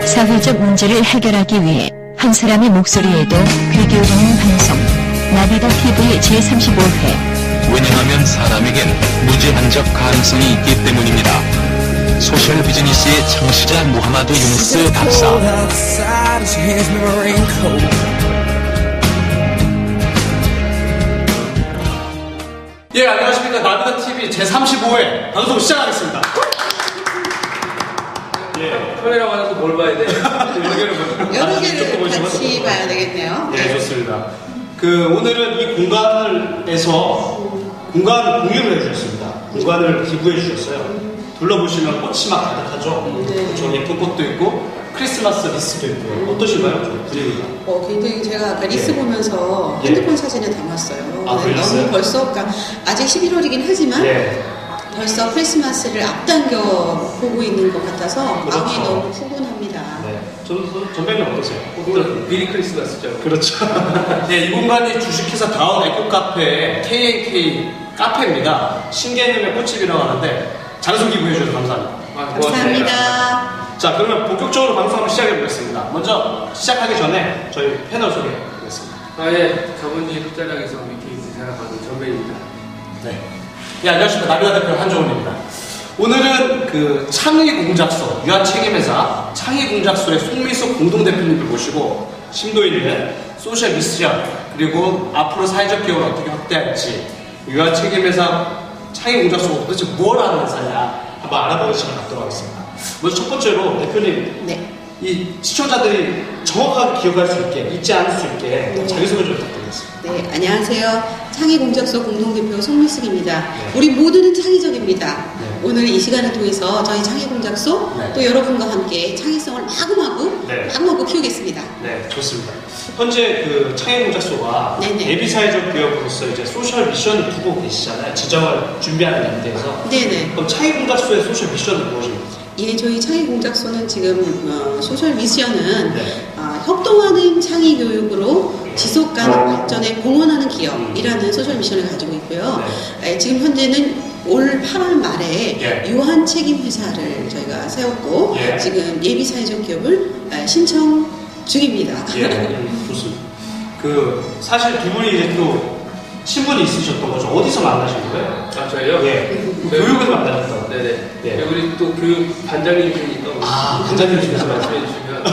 사회적 문제를 해결하기 위해 한 사람의 목소리에도 귀 기울이는 방송 나비더 TV 제35회. 왜냐하면 사람에겐 무제한적 가능성이 있기 때문입니다. 소셜 비즈니스의 창시자 무하마드 유누스 박사. 예, 안녕하십니까. 나비더 TV 제35회 방송 시작하겠습니다. 예. 카메라 만나서 뭘 봐야 돼? 여러 개를 같이 봐야 되겠네요. 예, 좋습니다. 오늘은 이 공간에서 공간 공유를 해주셨습니다. 공간을 기부해 주셨어요. 둘러보시면 꽃이 막 가득하죠? 네. 저 예쁜 꽃도 있고, 크리스마스 리스도 있고, 어떠신가요? 분위기가? 굉장히 제가 아까 리스 보면서 예. 핸드폰 사진에 담았어요. 아, 그러셨어요? 너무 벌써, 그러니까 아직 11월이긴 하지만 예. 벌써 크리스마스를 앞당겨 보고 있는 것 같아서 그렇죠. 마음이 너무 푸근합니다. 네. 전배님 어떠세요? 오늘 미리 크리스마스죠. 그렇죠. 네, 이 공간이 주식회사 다운 에코 카페 K&K 카페입니다. 신개념의 꽃집이라고 하는데 장소 기부해 주셔서 감사합니다. 감사합니다. 자, 그러면 본격적으로 방송 한번 시작해 보겠습니다. 먼저 시작하기 전에 저희 패널 소개해 보겠습니다. 예, 자본주의 끝자락에서 위키위키 생각하는 전배입니다. 네. 예, 안녕하십니까. 나비다 대표 한종훈입니다. 오늘은 창의공작소, 유한책임회사 창의공작소의 송미숙 공동대표님을 모시고 심도 있는 소셜 미션, 그리고 앞으로 사회적 기업을 어떻게 확대할지, 유한책임회사 창의공작소가 도대체 뭘 하는 회사냐 한번 알아보는 시간 갖도록 하겠습니다. 먼저 첫 번째로 대표님, 네. 이 시청자들이 정확하게 기억할 수 있게, 잊지 않을 수 있게 자기소개 좀 부탁드리겠습니다. 네, 안녕하세요. 창의공작소 공동대표 송미숙입니다. 네. 우리 모두는 창의적입니다. 네. 오늘 이 시간을 통해서 저희 창의공작소 네. 또 여러분과 함께 창의성을 네. 마구마구 키우겠습니다. 네, 좋습니다. 현재 창의공작소가 네네. 예비사회적 기업으로서 이제 소셜 미션을 두고 계시잖아요. 지정을 준비하는 단계에서. 네네. 그럼 창의공작소의 소셜 미션은 무엇입니까? 예, 저희 창의공작소는 지금 소셜 미션은 네. 협동하는 창의교육으로 지속가능 발전에 공헌하는 기업이라는 소셜 미션을 가지고 있고요. 지금 현재는 올 8월 말에 예. 유한책임회사를 저희가 세웠고 예. 지금 예비사회적 기업을 신청 중입니다. 예, 좋습니다. 사실 두 분이 이제 또 친분이 있으셨던 거죠. 어디서 만나신 거예요? 아, 저희요? 예. 교육에서 만나셨다고. 네네. 예. 우리 또 교육 반장님이니까. 반장님이시면서 말씀해 주시면.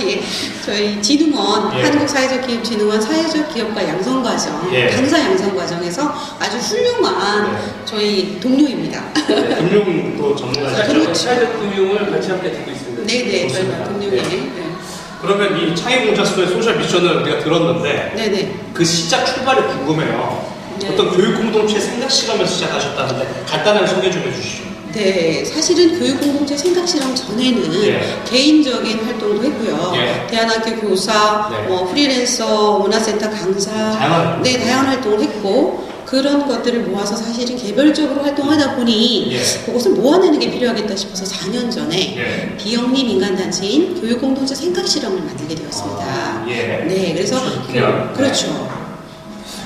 예. 저희 진흥원, 예. 한국사회적기업진흥원 사회적 기업과 양성과정, 예. 강사 양성과정에서 아주 훌륭한 저희 동료입니다. 네, 금융도 전문가시죠. 그렇죠. 사회적 금융을 같이 함께 듣고 있습니다. 네네, 좋습니다. 저희가 동료에. 네. 네. 그러면 이 창의공작소의 소셜 미션을 우리가 들었는데 네네. 그 시작 출발이 궁금해요. 네. 어떤 교육 공동체 생각 실험에서 시작하셨다는데 간단하게 소개 좀 해주시죠. 네, 사실은 교육공동체 생각실험 전에는 예. 개인적인 활동도 했고요. 예. 대안학교 교사, 네. 프리랜서, 문화센터 강사, 다양한 네, 다양한 활동을 했고 그런 것들을 모아서 사실은 개별적으로 활동하다 보니 예. 그것을 모아내는 게 필요하겠다 싶어서 4년 전에 예. 비영리 민간단체인 교육공동체 생각실험을 만들게 되었습니다. 예. 네, 그래서 그렇군요. 그렇죠.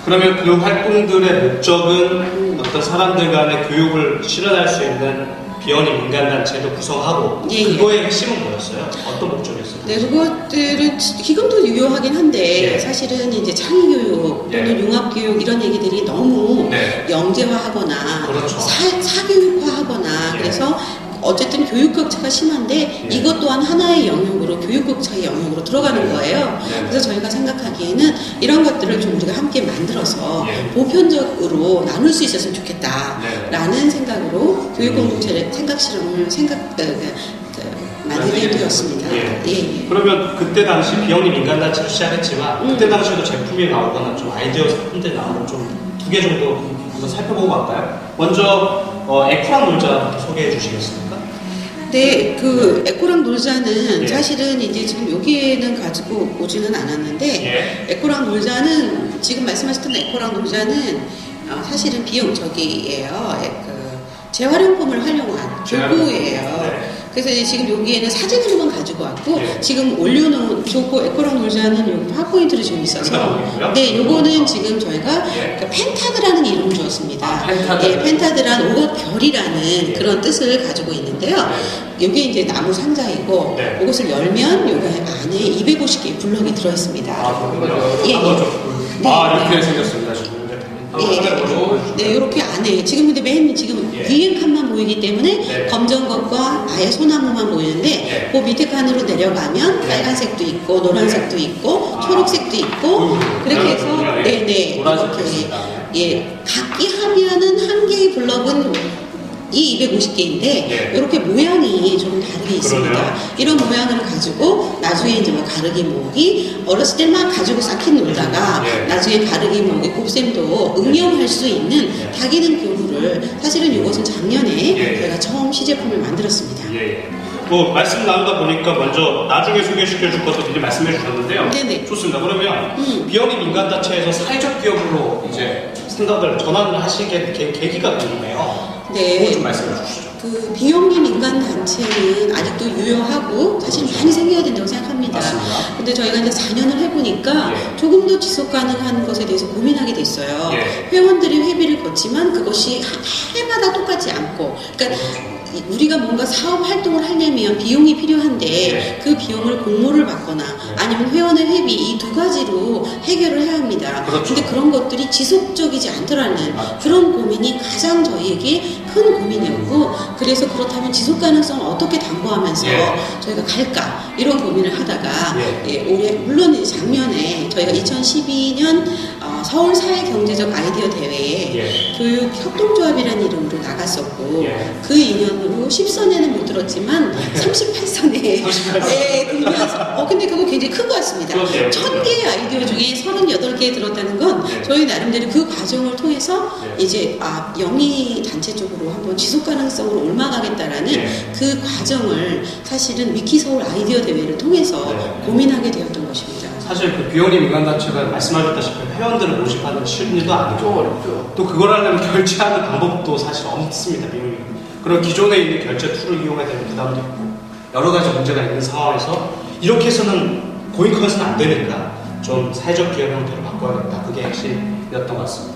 그러면 그 활동들의 목적은 어떤 사람들 간의 교육을 실현할 수 있는 비영리 민간단체도 구성하고 예, 예. 그거의 핵심은 뭐였어요? 어떤 목적이었어요? 네, 그것들은 지금도 유효하긴 한데 예. 사실은 이제 창의교육 또는 예. 융합교육 이런 얘기들이 너무 네. 영재화하거나 그렇죠. 사교육화하거나 예. 그래서 어쨌든 교육격차가 심한데 예. 이것 또한 하나의 영역으로 교육격차의 영역으로 들어가는 거예요. 네. 그래서 저희가 생각하기에는 이런 것들을 좀 우리가 함께 만들어서 예. 보편적으로 나눌 수 있었으면 좋겠다라는 네. 생각으로 교육공동체 생각실험을 만들게 되었습니다. 예. 예. 그러면 그때 당시 비영리 민간단체로 시작했지만 그때 당시에도 제품이 나오거나 좀 아이디어 상품들이 나오면 좀 두 개 정도 한번 살펴보고 갈까요? 먼저 에코랑 놀자부터 소개해 주시겠습니까? 네, 에코랑 놀자는 예. 사실은 이제 지금 여기에는 가지고 오지는 않았는데 에코랑 놀자는 지금 말씀하셨던 에코랑 놀자는 사실은 비용적이에요. 재활용품을 활용한 교구예요. 네. 그래서 이제 지금 여기에는 사진으로만 가지고 왔고 예. 지금 올려놓은 좋고 에코랑 놀자는 여기 파워포인트로 지금 있어서 펜타드고요? 네, 요거는 지금 저희가 예. 그 펜타드라는 이름을 주었습니다. 아, 펜타드. 예, 펜타드란 오각별이라는 예. 그런 뜻을 가지고 있는데요. 여기 이제 나무 상자이고 네. 이것을 열면 여기 안에 250개의 블럭이 들어있습니다. 아, 그렇군요. 예, 한번 예. 좀. 네, 아, 이렇게 네. 생겼습니다, 지금. 예. 카메라 보시고. 네, 이렇게 안에 지금 근데 맨 지금 예. 위에 칸만 보이기 때문에 네. 검정 것과 아예 소나무만 보이는데 예. 그 밑에 칸으로 내려가면 예. 빨간색도 있고 노란색도 있고 아. 초록색도 있고 그렇게 해서 그렇군요. 예. 네네 노란색도 이렇게 있습니다. 예 각기 하면은 한 개의 블럭은 이 250개인데 예. 이렇게 모양이 좀 다르게 있습니다. 그러네요. 이런 모양을 가지고 나중에 이제 뭐 가르기 모으기 어렸을 때 막 가지고 쌓기 놀다가 예. 나중에 가르기 모으기 곱셈도 응용할 수 있는 예. 다기능 교구를 사실은 이것은 작년에 예. 저희가 처음 시제품을 만들었습니다. 예. 뭐 말씀 나누다 보니까 먼저 나중에 소개시켜 줄 것도 미리 말씀해 주셨는데요. 네네. 좋습니다. 그러면 비영리 민간단체에서 사회적 기업으로 이제 생각을 전환을 하시게 된 계기가 궁금해요. 네. 그거 좀 말씀해 주시죠. 그 비영리 민간 단체는 아직도 유효하고 사실 많이 생겨야 된다고 생각합니다. 맞습니다. 근데 저희가 이제 4년을 해보니까 예. 조금 더 지속 가능한 것에 대해서 고민하게 됐어요. 예. 회원들이 회비를 걷지만 그것이 해마다 똑같지 않고, 그러니까 우리가 뭔가 사업 활동을 하려면 비용이 필요한데 예. 그 비용을 공모를 받거나 아니면 회원의 회비 이 두 가지로 해결을 해야 합니다. 그렇죠. 근데 그런 것들이 지속적이지 않더라는 맞죠. 그런 고민이 가장 저희에게 큰 고민이었고, 그래서 그렇다면 지속 가능성을 어떻게 담보하면서 예. 저희가 갈까 이런 고민을 하다가 예. 올해 물론 이제 작년에 저희가 2012년 서울 사회경제적 아이디어 대회에 예. 교육 협동조합이라는 이름으로 나갔었고 예. 그 인연으로 10선에는 못 들었지만 38선에 38선. 예, 들면서 근데 그거 굉장히 큰 것 같습니다. 그렇네요. 1000개의 아이디어 중에 38개 들었다는 건 예. 저희 나름대로 그 과정을 통해서 예. 이제 영리 단체 쪽으로 한번 지속 가능성으로 옮아가겠다라는 예. 그 과정을 사실은 위키 서울 아이디어 대회를 통해서 네. 고민하게 되었던 것입니다. 사실 그 비영리 민간단체가 말씀하셨다시피 회원들을 모집하는 쉬운 일도 아니고 좀 어렵죠. 또 그걸 하려면 결제하는 방법도 사실 없습니다. 비용이. 그런 기존에 있는 결제 툴을 이용해야 되는 부담도 있고 여러 가지 문제가 있는 상황에서 이렇게 해서는 고잉컷은 안 되니까 좀 사회적 기업 형태로 바꿔야겠다. 그게 핵심이었던 것 같습니다.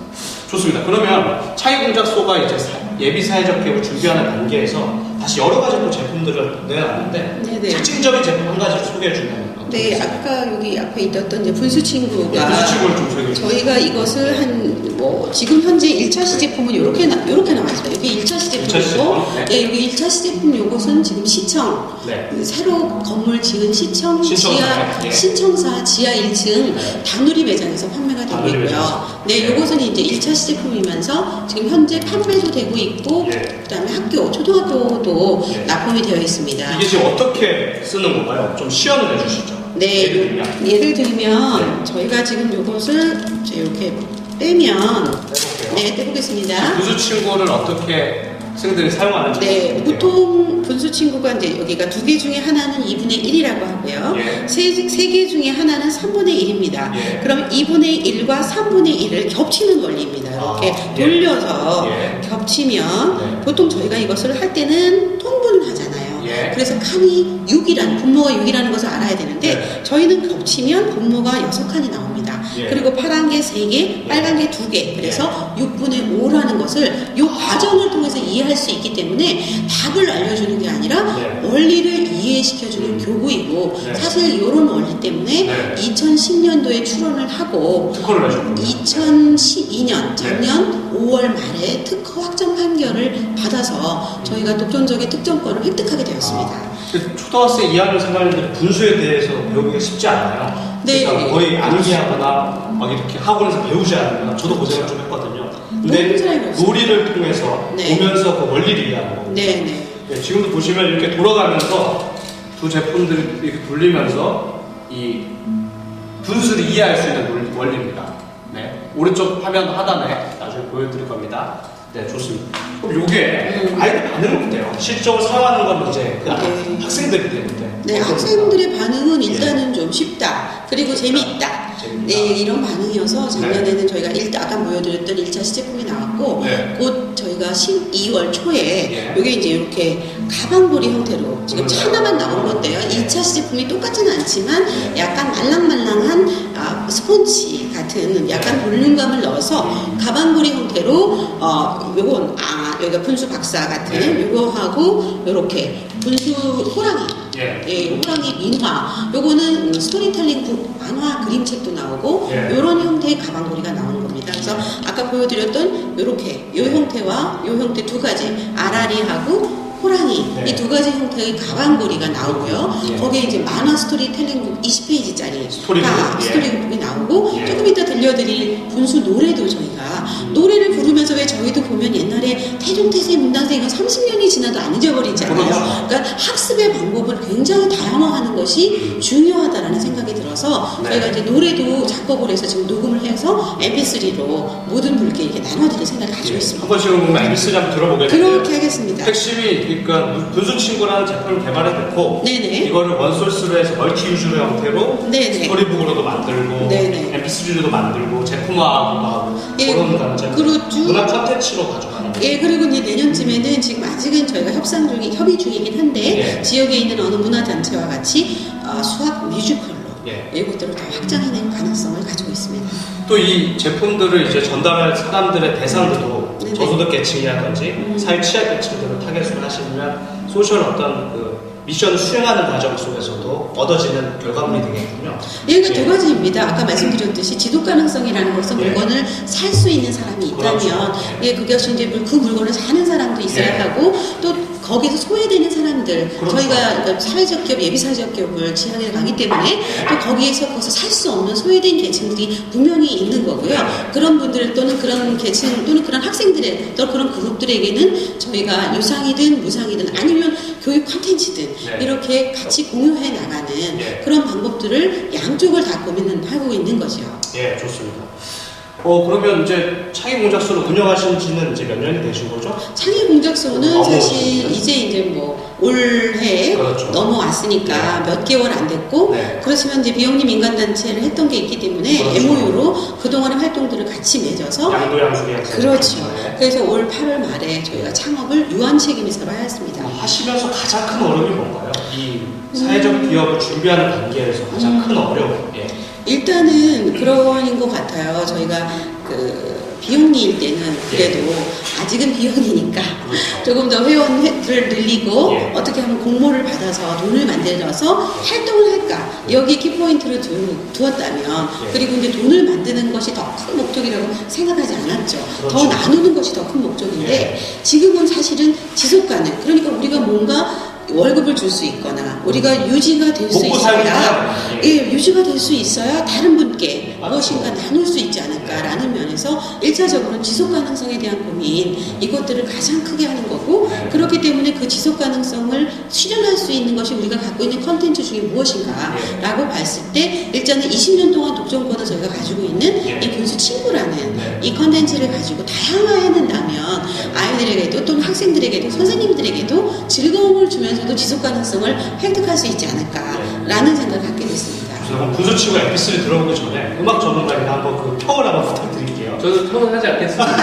좋습니다. 그러면 창의공작소가 이제 예비 사회적 기업을 준비하는 단계에서 다시 여러 가지 또 제품들을 내놨는데 네네. 특징적인 제품 한 가지를 소개해 준다면 네, 아까 여기 앞에 있었던 이제 분수친구가 분수친구를 좀 소개해 주세요. 저희가 이것을 지금 현재 1차 시제품은 이렇게 나와 있습니다. 여기 1차 시제품이고, 시제품, 네. 예, 여기 1차 시제품 요것은 지금 시청, 네. 새로 건물 지은 시청 신청사, 예. 신청사 지하 1층 네. 다누리 매장에서 판매가 되고 다누리 있고요. 매장. 네, 네. 요것은 이제 1차 시제품이면서 지금 현재 판매도 되고 있고, 예. 그다음에 초등학교도 예. 납품이 되어 있습니다. 이게 지금 어떻게 쓰는 건가요? 좀 시연을 해주시죠. 네, 예를 들면 저희가 지금 이것을 이렇게 빼면 해볼게요. 네, 떼보겠습니다. 분수친구를 어떻게 학생들이 사용하는지 네, 볼게요. 보통 분수 친구가 이제 여기가 2개 중에 하나는 2분의 1이라고 하고요. 예. 3개 중에 하나는 3분의 1입니다. 예. 그럼 2분의 1과 3분의 1을 겹치는 원리입니다. 이렇게 아, 예. 돌려서 예. 겹치면 네. 보통 저희가 이것을 할 때는 통분을 하잖아요. 예. 그래서 칸이 6이라는, 분모가 6이라는 것을 알아야 되는데 네. 저희는 겹치면 분모가 6칸이 나옵니다. 예. 그리고 파란 게 3개, 빨간 게 2개. 그래서 6분의 5라는 것을 이 과정을 통해서 이해할 수 있기 때문에 답을 알려주는 게 아니라 네. 원리를 이해시켜주는 교구이고 네. 사실 이런 원리 때문에 네. 2010년도에 출원을 하고 특허를 내셨군요. 2012년 작년 5월 말에 특허 확정 판결을 받아서 저희가 독점적인 특정권을 획득하게 되었습니다. 초등학생 2학년 3학년들이 분수에 대해서 배우기가 쉽지 않아요. 네. 그러니까 거의 암기하거나 막 이렇게 학원에서 배우지 않으면 저도 고생을 좀 했거든요. 근데 너무 잘 배웠어요. 놀이를 통해서 네. 보면서 그 원리를 이해하는 거고. 네네. 네, 지금도 보시면 이렇게 돌아가면서 두 제품들을 이렇게 돌리면서 이 분수를 이해할 수 있는 원리입니다. 네. 오른쪽 화면 하단에 나중에 보여드릴 겁니다. 네, 좋습니다. 그럼 요게 아이들 반응은 어때요? 실적으로 사용하는 건 이제 그 네. 학생들이 되는데. 네, 학생들의 반응은 일단은 좀 쉽다. 그리고 재미있다. 재밌다. 네, 이런 반응이어서 작년에는 저희가 아까 보여드렸던 1차 시제품이 나왔고 네. 곧 저희가 저희가 12월 초에 예. 이게 이제 이렇게 가방고리 형태로 지금 하나만 나온 건데요. 예. 2차 시제품이 똑같지는 않지만 약간 말랑말랑한 스폰지 같은 약간 볼륨감을 넣어서 가방고리 형태로 요건 여기가 분수 박사 같은 요거하고 요렇게 분수 호랑이 예, 호랑이 민화 요거는 스토리텔링 북 만화 그림책도 나오고 예. 요런 형태의 가방고리가 나오는 겁니다. 그래서 아까 보여드렸던 요렇게 요 형태와 요 형태 두 가지 아라리하고 호랑이 네. 이 두 가지 형태의 가방고리가 나오고요. 예. 거기에 이제 만화 스토리텔링북 20페이지짜리 스토리북, 예. 스토리북이 나오고 예. 조금 이따 들려드릴 분수 노래도 저희가 노래를 부르면서 왜 저희도 보면 옛날에 태종태세 문당세 이건 30년이 지나도 안 잊어버리잖아요. 그렇죠. 그러니까 학습의 방법을 굉장히 다양화하는 것이 중요하다라는 생각이 들어서 네. 저희가 이제 노래도 작곡을 해서 지금 녹음을 해서 MP3로 모든 분께 이렇게 나눠드릴 생각을 가지고 있습니다. 한번 지금 보면 MP3 한번 들어보겠는데요. 그렇게 하겠습니다. 핵심이 그러니까 분수 친구라는 제품을 개발해놓고 네네. 이거를 원소스로 해서 멀티 유즈로 형태로 네네. 스토리북으로도 만들고 네네. MP3로도 만들고 제품화도 하고 예, 그런 단체 그렇죠. 문화 콘텐츠로 가져가는 거예요. 예, 그리고 이제 내년쯤에는 지금 아직은 저희가 협의 중이긴 한데 예. 지역에 있는 어느 문화단체와 같이 수학 뮤지컬로 예. 이것들을 더 확장해낼 가능성을 가지고 있습니다. 또 이 제품들을 이제 전달할 사람들의 대상들도 네네. 저소득 계층이라든지 사회 취약계층들을 타겟으로 하시면 소셜 어떤 그 미션을 수행하는 과정 속에서도 얻어지는 결과물이 되겠군요. 얘가 두 가지입니다. 아까 말씀드렸듯이 지속 가능성이라는 것은 예. 물건을 살 수 있는 사람이 있다면 그렇죠. 예, 그것이 이제 그 물건을 사는 사람도 있어야 예. 하고 또 거기서 소외되는 사람들 그렇죠. 저희가 그러니까 사회적 기업, 예비 사회적 기업을 지향해 가기 때문에 또 거기서 살 수 없는 소외된 계층들이 분명히 있는 거고요. 그런 분들 또는 그런 계층 또는 그런 학생들의 또 그런 그룹들에게는 저희가 유상이든 무상이든 아니면 교육 콘텐츠든 네. 이렇게 같이 공유해 나가는 예. 그런 방법들을 양쪽을 다 고민을 하고 있는 거죠. 예, 좋습니다. 그러면 이제 창의공작소를 운영하신 지는 이제 몇 년이 되신 거죠? 창의공작소는 너무 사실 오래됐네. 이제 뭐 올해 그렇죠. 넘어왔으니까 몇 개월 안 됐고 네. 그렇지만 이제 비영리 민간단체를 했던 게 있기 때문에 그렇죠. MOU로 그동안의 활동들을 같이 맺어서 양도양수리 그렇죠. 네. 그래서 올 8월 말에 저희가 창업을 유한 책임에서 하였습니다. 하시면서 가장 큰 어려움이 뭔가요? 이 사회적 기업을 준비하는 단계에서 가장 큰 어려움. 예. 일단은 그런 것 같아요. 저희가 그 비영리일 때는 그래도 아직은 비영리니까 그렇죠. 조금 더 회원들을 늘리고 예. 어떻게 하면 공모를 받아서 돈을 만들어서 활동을 할까 여기 키포인트를 두었다면 예. 그리고 이제 돈을 만드는 것이 더 큰 목적이라고 생각하지 않았죠. 그렇죠. 더 나누는 것이 더 큰 목적인데 지금은 사실은 지속 가능. 그러니까 우리가 뭔가 월급을 줄 수 있거나 우리가 유지가 될 수 먹고 살기 있어야 위한, 예, 유지가 될 수 있어야 다른 분께 맞죠. 무엇인가 나눌 수 있지 않을까라는 면에서 1차적으로는 지속 가능성에 대한 고민 이것들을 가장 크게 하는 거고 네. 그렇기 때문에 그 지속 가능성을 실현할 수 있는 것이 우리가 갖고 있는 컨텐츠 중에 무엇인가라고 봤을 때 일단은 20년 동안 독점권을 저희가 가지고 있는 네. 이 분수 친구라는 네. 이 컨텐츠를 가지고 다양화해낸다면 아이들에게도 또는 학생들에게도 선생님들에게도 즐거움을 주면서도 지속 가능성을 획득할 수 있지 않을까라는 생각을 갖게 됐습니다. 그럼 분수치고 MP3 들어보기 전에 음악 전문가님 한번 그 평을 한번 부탁드릴게요. 저는 톤은 하지 않겠습니다.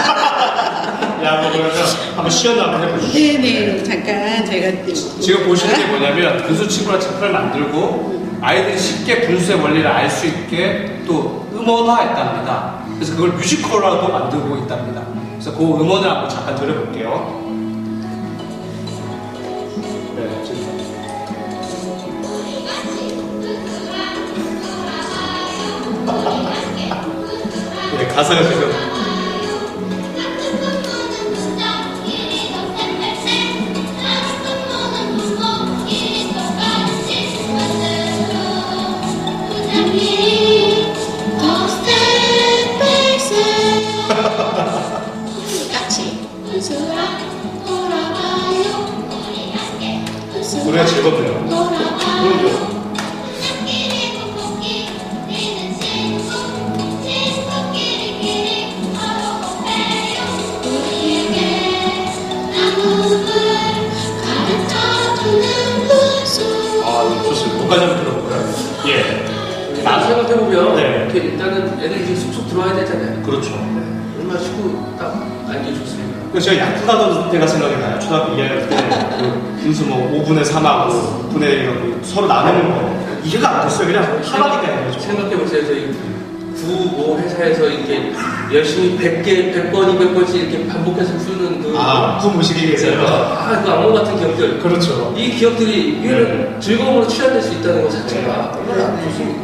야, 그러면 한번 시연 한번 해보시죠. 네네 잠깐 저희가 지금 보시는 게 뭐냐면 분수 친구라 책을 만들고 아이들이 쉽게 분수의 원리를 알 수 있게 또 음원화했답니다. 그래서 그걸 뮤지컬화도 만들고 있답니다. 그래서 그 음원을 한번 잠깐 들어볼게요. 네, 지금. 네, 가사가 지금. 같이 노래가 즐겁네요. 그럼요. 아, 좋습니다. 목까지 한번 들어볼까요? 예. 나도 생각해보면 네. 이렇게 일단은 애들이 이제 쑥쑥 들어와야 되잖아요. 그렇죠. 얼마나 쉽고 딱 알기 좋습니다. 그래서 제가 야쿠다던 때가 생각이 나요. 초등학교 2학년 때 그 분수 뭐 5분의 3하고 5분의 1하고 서로 나누는 거 이해가 안 됐어요. 그냥 하나니까 이거죠. 생각해보세요. 저희 뭐 회사에서 이렇게 열심히 100번, 200번씩 이렇게 반복해서 푸는 그 모시기 계세요. 그 악몽 같은 기억들. 그렇죠. 이 기억들이 이거는 즐거움으로 취한될 수 있다는 것 자체가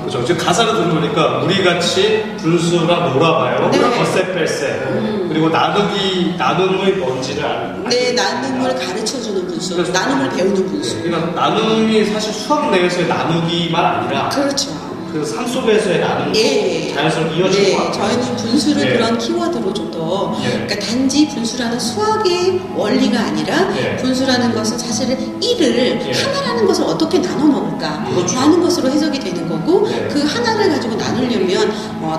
그렇죠. 지금 가사를 들어보니까 우리 같이 분수가 놀아봐요. 네. 어세뺄세 그리고 나눔의 뭔지를 아는. 네, 나눔을 가르쳐주는 분수, 나눔을 배우는 분수. 그러니까 나눔이 사실 수학 내에서의 나누기만 아니라 그렇죠. 그 삶 속에서의 나눔 예. 자연스럽게 이어지는 네, 것 같아요. 저희는 분수를 예. 그런 키워드로 좀 더, 예. 그러니까 단지 분수라는 수학의 원리가 아니라 예. 분수라는 것은 사실은 일을 예. 하나라는 것을 어떻게 나눠 먹을까 그렇죠. 라는 것으로 해석이 되는 거고 예. 그 하나를 가지고 나누려면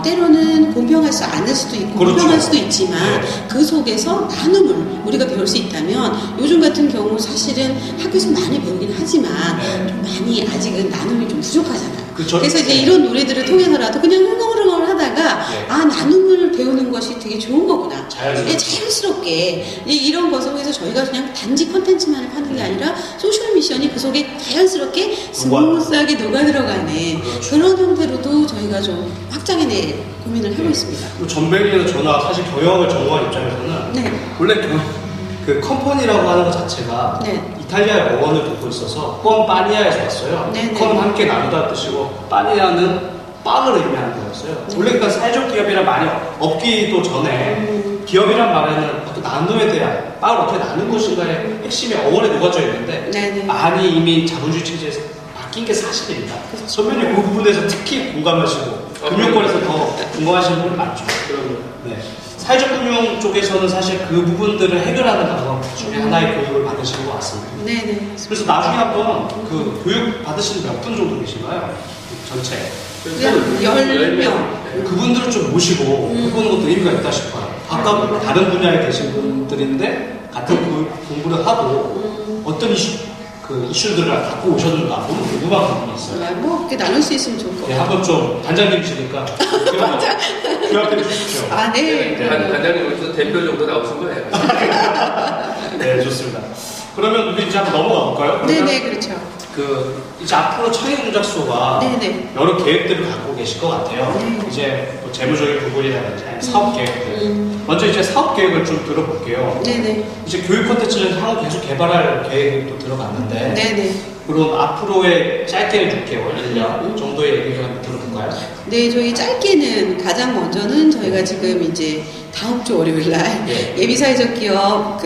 때로는 공평할 수 않을 수도 있고 그렇죠. 공평할 수도 있지만 예. 그 속에서 나눔을 우리가 배울 수 있다면 요즘 같은 경우 사실은 학교에서 많이 배우긴 하지만 예. 좀 많이 아직은 나눔이 좀 부족하잖아요. 그쵸? 그래서 이제 예. 이런 노래들을 통해서라도 그냥 흥얼흥얼 하다가 예. 나눔을 배우는 것이 되게 좋은 거구나. 자연스럽게. 자연스럽게 이런 것을 통해서 저희가 그냥 단지 컨텐츠만을 파는 게 아니라 소셜 미션이 그 속에 자연스럽게 스무스하게 녹아 들어가는 그렇죠. 그런 형태로도 저희가 좀 확장해낼 고민을 하고 있습니다. 전백이나 저나 사실 경영을 전공한 입장에서는 네. 원래 그 컴퍼니라고 하는 것 자체가 네. 이탈리아의 어원을 듣고 있어서 껌 빠니아에서 왔어요. 네, 네. 껌 함께 나누다 뜻이고 빠니아는 빵을 의미하는 거였어요. 네. 원래 그러니까 사회적 기업이란 말이 없기도 전에 기업이란 말에는 어떤 나눔에 대한 빵을 어떻게 나누는 것인가의 핵심이 어원에 녹아져 있는데 네, 네. 많이 이미 자본주의 체제에서 바뀐 게 사실입니다. 선배님 그 부분에서 특히 공감하시고 금융권에서 더 공감하시는 분이 많죠. 네. 사회적 금융 쪽에서는 사실 그 부분들을 해결하는 방법 중에 하나의 교육을 받으시는 것 같습니다. 네네. 그래서 나중에 한번 그 교육 받으시는 몇 분 정도 계신가요? 전체. 그냥 10명. 그분들을 좀 모시고 해보는 것도 의미가 있다 싶어요. 아까 다른 분야에 계신 분들인데 같은 공부를 하고 어떤 이슈들을 갖고 오셨는가 너무 궁금한 부분이 있어요. 뭐 이렇게 나눌 수 있으면 좋을 것 네, 같아요. 한번 좀 단장님이시니까 교육해 주십시오. 네. 단장님으로서 대표 정도 나오신 거예요. 네, 좋습니다. 그러면 우리 이제 한번 넘어가 볼까요? 네네, 그렇죠. 이제 앞으로 창의공작소가 네네. 여러 계획들을 갖고 계실 것 같아요. 네. 이제 뭐 재무적인 부분이라든지 아니면 사업 계획들. 먼저 이제 사업 계획을 좀 들어볼게요. 네네. 이제 교육 콘텐츠를 향후 계속 개발할 계획이 또 들어갔는데 네네. 그럼 앞으로의 짧게는 6개월, 1년 정도의 얘기를 한번 들어볼까요? 네, 저희 짧게는 가장 먼저는 저희가 지금 이제 다음 주 월요일 날 예. 예비사회적 기업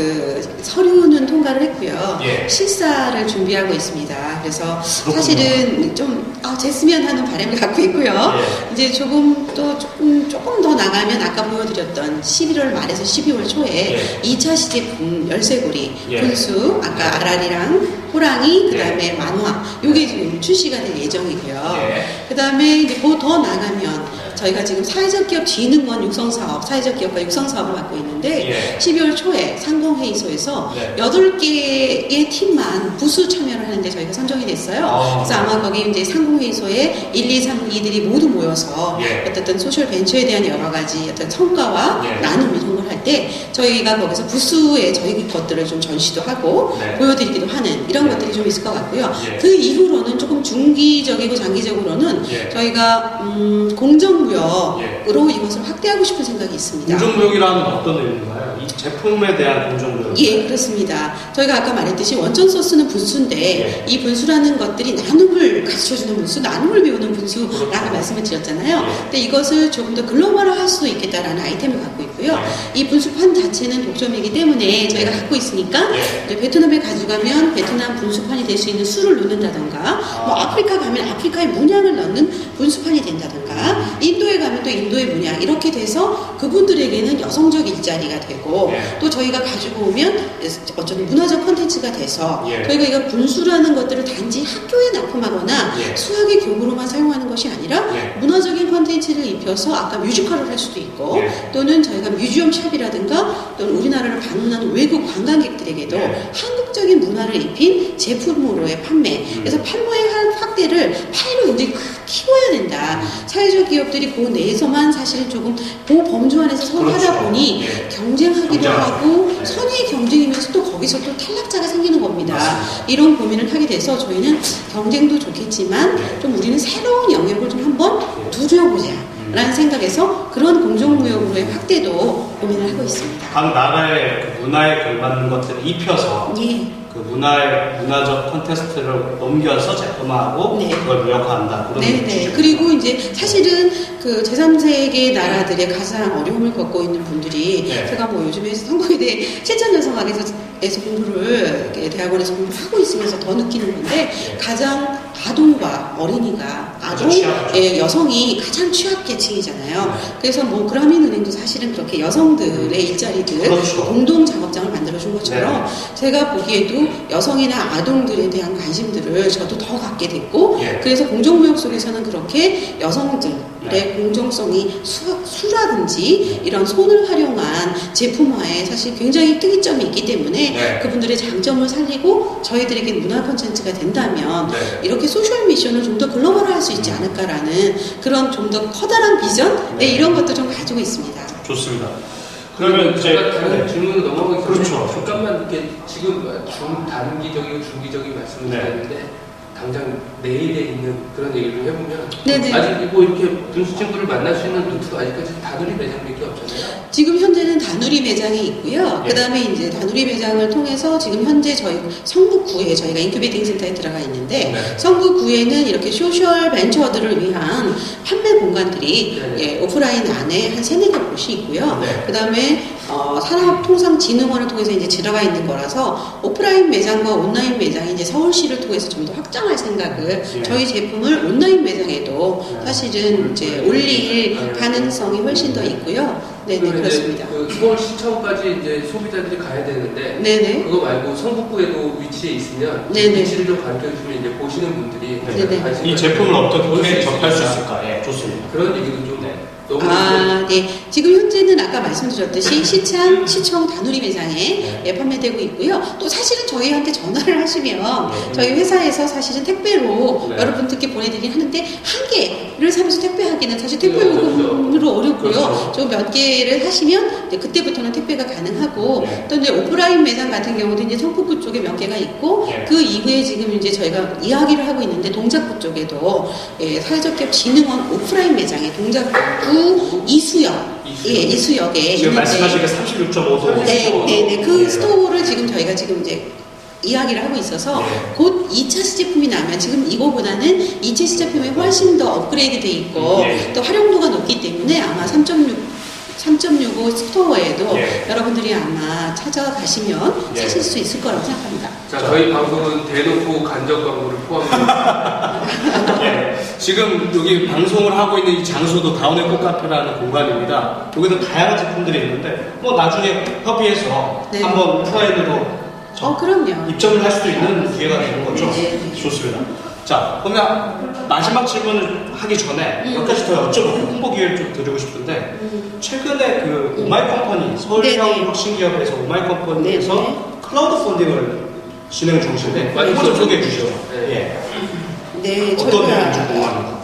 서류는 통과를 했고요. 예. 실사를 준비하고 있습니다. 그래서 그렇군요. 사실은 좀 됐으면 하는 바람을 갖고 있고요. 예. 이제 조금 더 나가면 아까 보여드렸던 11월 말에서 12월 초에 예. 2차 시제품 열쇠고리, 예. 분수, 아까 아라리랑 호랑이, 그 다음에 만화, 요게 지금 출시가 될 예정이고요. 예. 그 다음에 이제 더 나가면 저희가 지금 사회적 기업 진흥원 육성 사업, 사회적 기업과 육성 사업을 맡고 있는데 예. 12월 초에 상공회의소에서 네. 8개의 팀만 부수 참여를 하는데 저희가 선정이 됐어요. 그래서 아마 거기 이제 상공회의소에 1, 2, 3, 2들이 모두 모여서 예. 어떤 소셜 벤처에 대한 여러 가지 어떤 성과와 예. 나눔 이런 걸 할 때 저희가 거기서 부수에 저희 것들을 좀 전시도 하고 네. 보여드리기도 하는 이런 것들이 좀 있을 것 같고요. 예. 그 이후로는 조금 중기적이고 장기적으로는 예. 저희가 공정무역으로 이것을 확대하고 싶은 생각이 있습니다. 공정무역이라는 어떤 의미인가요? 이 제품에 대한 공정무역. 예, 그렇습니다. 저희가 아까 말했듯이 원천 소스는 분수인데 예. 이 분수라는 것들이 나눔을 가르쳐주는 분수, 나눔을 배우는 분수라고 그렇죠. 말씀을 드렸잖아요. 예. 근데 이것을 조금 더 글로벌화할 수도 있겠다라는 아이템을 갖고 있고요. 예. 이 분수판 자체는 독점이기 때문에 저희가 갖고 있으니까 예. 이제 베트남에 가져가면 베트남 분수판이 될 수 있는 수를 놓는다던가 뭐 아프리카 가면 아프리카의 문양을 넣는 분수판이 된다던가 인도에 가면 또 인도의 문양 이렇게 돼서 그분들에게는 여성적 일자리가 되고 예. 또 저희가 가지고 오면 어쩌면 문화적 콘텐츠가 돼서 예. 저희가 이거 분수라는 것들을 단지 학교에 납품하거나 예. 수학의 교구로만 사용하는 것이 아니라 예. 문화적인 콘텐츠를 입혀서 아까 뮤지컬을 할 수도 있고 예. 또는 저희가 뮤지엄 샵이라든가 또는 우리나라를 방문하는 외국 관광객들에게도 예. 한국적인 문화를 입힌 제품으로의 판매 그래서 판매의 확대를 파일을 굉장히 키워야 된다. 사회적 기업들이 그 내에서만 사실 조금 그 범주 안에서 서로 그렇죠. 하다 보니 예. 경쟁하기도 경쟁하죠. 하고 네. 선의의 경쟁이면서 또 거기서 또 탈락자가 생기는 겁니다. 맞습니다. 이런 고민을 하게 돼서 저희는 경쟁도 좋겠지만 네. 좀 우리는 새로운 영역을 좀 한번 두드려보자 라는 생각에서 그런 공정무역으로의 확대도 고민을 하고 있습니다. 각 나라의 그 문화에 걸맞는 것들을 입혀서 예. 그 문화적 콘테스트를 넘겨서 제품화하고 네. 그걸 무역화한다. 그런 네네. 취지입니다. 그리고 이제 사실은 그 제3세계 나라들의 가장 어려움을 겪고 있는 분들이 네. 제가 뭐 요즘에 선거의대 실천여성학에서 공부를 이렇게 대학원에서 공부를 하고 있으면서 더 느끼는 건데 네. 가장 아동과 어린이가 가장 취약하죠. 예, 여성이 가장 취약계층이잖아요. 네. 그래서 뭐 그라민은행도 사실은 그렇게 여성들의 일자리들 그렇죠. 공동 작업장을 만들어준 것처럼 네. 제가 보기에도 여성이나 아동들에 대한 관심들을 저도 더 갖게 됐고 예. 그래서 공정무역 속에서는 그렇게 여성들의 네. 공정성이 수라든지 이런 손을 활용한 제품화에 사실 굉장히 특이점이 있기 때문에 네. 그분들의 장점을 살리고 저희들에게 문화 콘텐츠가 된다면 네. 이렇게 소셜 미션을 좀 더 글로벌화할 수 있지 않을까라는 그런 좀 더 커다란 비전 네. 이런 것도 좀 가지고 있습니다. 좋습니다. 그러면 이제 제가 다른 질문으로 넘어가기 전에 그렇죠. 잠깐만 이렇게 지금 단기적이고 중기적인 말씀을 네. 드렸는데 당장 내일에 있는 그런 얘기를 좀 해보면 네네. 아직 뭐 이렇게 분수 친구를 만날 수 있는 루트가 아직까지 다누리 매장밖에 없잖아요. 지금 현재는 다누리 매장이 있고요. 예. 그 다음에 이제 다누리 매장을 통해서 지금 현재 저희 성북구에 저희가 인큐베이팅 센터에 들어가 있는데 네. 성북구에는 이렇게 소셜 벤처들을 위한 판매 공간들이 네. 예, 오프라인 안에 한 3-4개 곳이 있고요. 네. 그 다음에 산업통상진흥원을 통해서 이제 들어가 있는 거라서 오프라인 매장과 온라인 매장이 이제 서울시를 통해서 좀 더 확장할 생각을 예. 저희 제품을 온라인 매장에도 네. 사실은 이제 올릴 가능성이 훨씬 더 있고요. 네네 그러면 그렇습니다. 이제 그 서울시청까지 이제 소비자들이 가야 되는데 네네. 그거 말고 성북구에도 위치에 있으면 네네. 위치를 좀 가르쳐주면 이제 보시는 분들이 네네. 관심을 이 제품을 볼 수 어떻게 접할 수 있으니까. 있을까? 예, 좋습니다. 그런 얘기도 좀 네. 너무 네. 지금 현재는 아까 말씀드렸듯이 시청 다누리 매장에 예, 판매되고 있고요. 또 사실은 저희한테 전화를 하시면 저희 회사에서 사실은 택배로 네. 여러분들께 보내드리긴 하는데 한 개를 사면서 택배하기는 사실 택배 어렵죠. 요금으로 어렵고요. 그렇죠. 좀 몇 개를 하시면 이제 그때부터는 택배가 가능하고 네. 또 이제 오프라인 매장 같은 경우도 이제 성북구 쪽에 몇 개가 있고 네. 그 이후에 지금 이제 저희가 이야기를 하고 있는데 동작구 쪽에도 예, 사회적기업 진흥원 오프라인 매장에 동작구 이수역 예, 이수역에 지금 있는데 말씀하신 게 36.5도. 네, 그 네. 스토어를 지금 저희가 지금 이제 이야기를 하고 있어서 네. 곧 2차 시제품이 나면 지금 이거보다는 2차 시제품이 훨씬 더 업그레이드 돼 있고 네. 또 활용도가 높기 때문에 아마 3.65 스토어에도 네. 여러분들이 아마 찾아가시면 네. 사실 수 있을 거라고 생각합니다. 자, 저희 방송은 대놓고 간접 광고를 포함합니다. 예, 지금 여기 방송을 하고 있는 이 장소도 다운의 꽃카페라는 공간입니다. 여기도 다양한 제품들이 있는데 뭐 나중에 협의해서 네. 한번 오프라인으로 그럼요. 입점을 할 수도 있는 기회가 되는 거죠. 네. 좋습니다. 자, 그러면 마지막 질문을 하기 전에 몇 가지 더 여쭤볼게요. 홍보 기회를 좀 드리고 싶은데 최근에 그 오마이컴퍼니 서울형 네네. 혁신기업에서 오마이컴퍼니에서 네네. 클라우드 펀딩을 진행 중이신데 많이 홍보 좀 소개해 주시죠. 네. 예. 네, 어떤 내용인지 저희가 궁금합니다.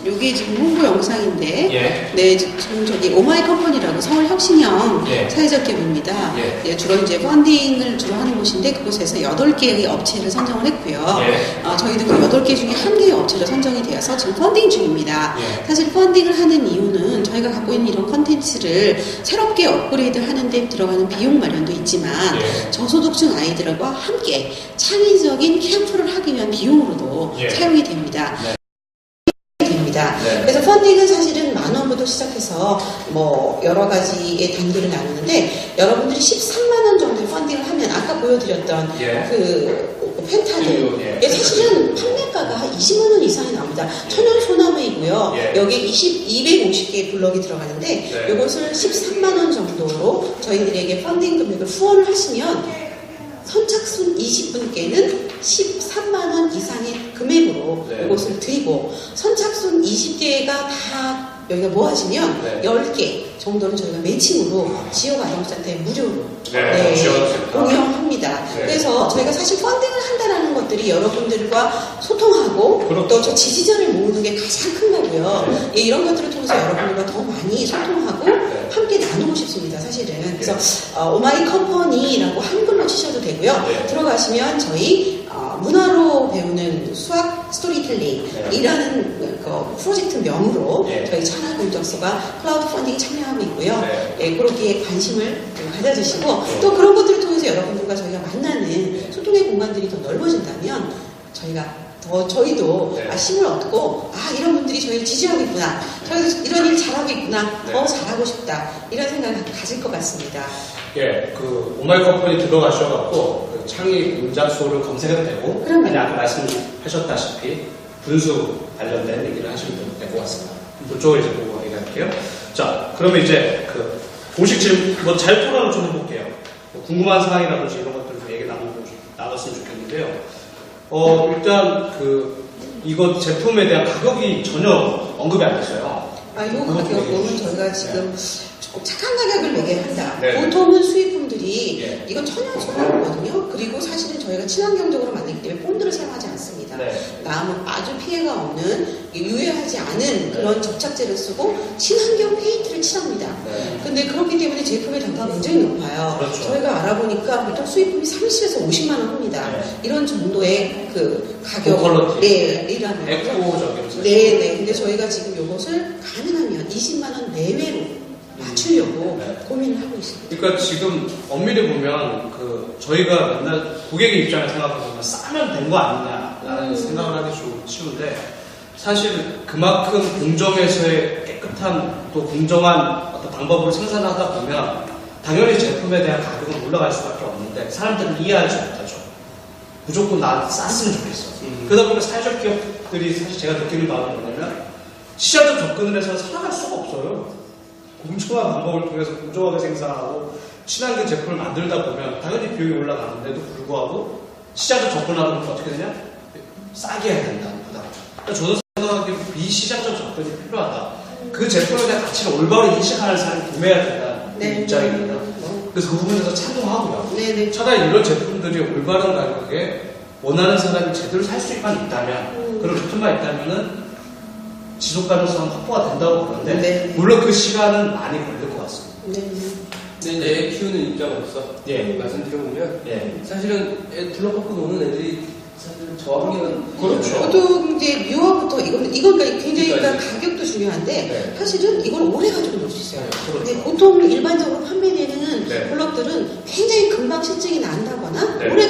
여기 지금 홍보 영상인데, 예. 네, 지금 저기 오마이컴퍼니라고 서울 혁신형 예. 사회적 기업입니다. 예. 네, 주로 이제 펀딩을 주로 하는 곳인데 그곳에서 8개의 업체를 선정을 했고요. 예. 저희도 그 8개 중에 1개의 업체로 선정이 되어서 지금 펀딩 중입니다. 예. 사실 펀딩을 하는 이유는 저희가 갖고 있는 이런 컨텐츠를 새롭게 업그레이드 하는 데 들어가는 비용 마련도 있지만 예. 저소득층 아이들과 함께 창의적인 캠프를 하기 위한 비용으로도 예. 사용이 됩니다. 네. 됩니다. 네. 그래서 펀딩은 사실은 10,000원부터 시작해서 뭐 여러 가지의 단계를 나누는데 여러분들이 13만 원 정도의 펀딩을 하면 아까 보여드렸던 예. 그 펜타들 예. 예, 사실은 판매가가 한 20만 원 이상이 나옵니다. 천연 소나무이고요. 예. 여기에 250개의 블럭이 들어가는데 네. 이것을 13만 원 정도로 저희들에게 펀딩 금액을 후원을 하시면 선착순 20분께는 13만 원 이상의 금액으로 네. 이것을 드리고 선착순 20개가 다 여기가 뭐 하시면 네. 10개 정도는 저희가 매칭으로 지역아동센터에 무료로 네, 지원센터. 공유합니다. 네. 그래서 저희가 사실 펀딩을 한다라는 것 것들이 여러분들과 소통하고 그렇죠. 또 저 지지자를 모으는 게 가장 큰 거고요. 네. 예, 이런 것들을 통해서 여러분들과 더 많이 소통하고 네. 함께 나누고 싶습니다, 사실은. 그래서 오마이 컴퍼니라고 한글로 치셔도 되고요. 네. 들어가시면 저희 문화로 배우는 수학 스토리텔링 네. 이라는 그 프로젝트 명으로 네. 저희 창의공작소가 클라우드 펀딩 참여하고 있고요. 네. 예, 그렇게 관심을 좀 가져주시고 네. 또 그런 것들을 통해서 여러분들과 저희가 만나는 소통의 공간들이 더 넓어진다면 저희도 네. 힘을 얻고 이런 분들이 저희를 지지하고 있구나, 저희도 이런 일 잘하고 있구나, 네. 더 잘하고 싶다 이런 생각을 가질 것 같습니다. 예, 그 오마이 컴퍼니 들어가셔갖고 그 창의 공작소를 검색해도 되고, 그럼요. 아니 아까 말씀하셨다시피 분수 관련된 얘기를 하시면 될 것 같습니다. 그쪽을 이제 보고 얘기할게요. 자, 그러면 이제 그 공식 질문 잘 토론을 좀 해볼게요. 뭐 궁금한 사항이라든지 이런 것들 좀 얘기 나눴으면 좋겠는데요. 일단 이거 제품에 대한 가격이 전혀 언급이 안 됐어요. 이 가격은 저희가 지금 조금 착한 가격을 매게 한다. 네. 보통은 수입품들이 예. 이건 천연 소금이거든요. 그리고 사실은 저희가 친환경적으로 만들기 때문에 본드를 사용하지 않습니다. 네. 다음은 아주 피해가 없는 유해하지 않은 그런 접착제를 쓰고 친환경 페인트를 칠합니다. 네. 근데 그렇기 때문에 제품의 단가가 굉장히 높아요. 그렇죠. 저희가 알아보니까 보통 수입품이 30에서 50만 원 합니다. 네. 이런 정도의 그 가격. 고퀄리티. 네, 이라는. 에코적인 네. 근데 저희가 지금 이것을 가능하면 20만 원 내외로 맞추려고 네. 고민을 하고 있습니다. 그러니까 지금 엄밀히 보면 저희가 맨날 고객의 입장을 생각해보면 싸면 된 거 아니냐라는 생각을 하기 좀 쉬운데, 사실 그만큼 공정에서의 깨끗한 또 공정한 어떤 방법으로 생산하다 보면 당연히 제품에 대한 가격은 올라갈 수밖에 없는데 사람들은 이해하지 못하죠. 무조건 나 쌌으면 좋겠어. 그러다 보니까 사회적 기업들이 사실 제가 느끼는 바는 뭐냐면 시장적 접근을 해서 살아갈 수가 없어요. 공정한 방법을 통해서 공정하게 생산하고 친환경 제품을 만들다 보면 당연히 비용이 올라가는데도 불구하고 시장적 접근을 하다 보면 어떻게 되냐? 싸게 해야 된다. 그러니까 저도 생각하기에 비시장적 접근이 필요하다. 그 제품에 대한 가치를 올바로 인식하는 사람이 구매해야 된다는 네. 입장입니다. 그래서 그 부분에서 찬동하고요. 네네. 차라리 이런 제품들이 올바른 가격에 원하는 사람이 제대로 살 수만 있다면, 그런 제품만 있다면은 지속 가능성은 확보가 된다고 보는데, 네. 물론 그 시간은 많이 걸릴 것 같습니다. 네. 근데 애 키우는 입장으로서 말씀드려보면 사실은 둘러먹고 노는 애들이 사실 저학년 그렇죠. 보통 이제 유아부터 이건 굉장히 그러니까 가격도 중요한데 네. 사실은 이걸 오래 가지고 놀 수 있어요. 그렇죠. 근데 보통 일반적으로 판매되는 네. 블럭들은 굉장히 금방 실증이 난다거나 네. 오래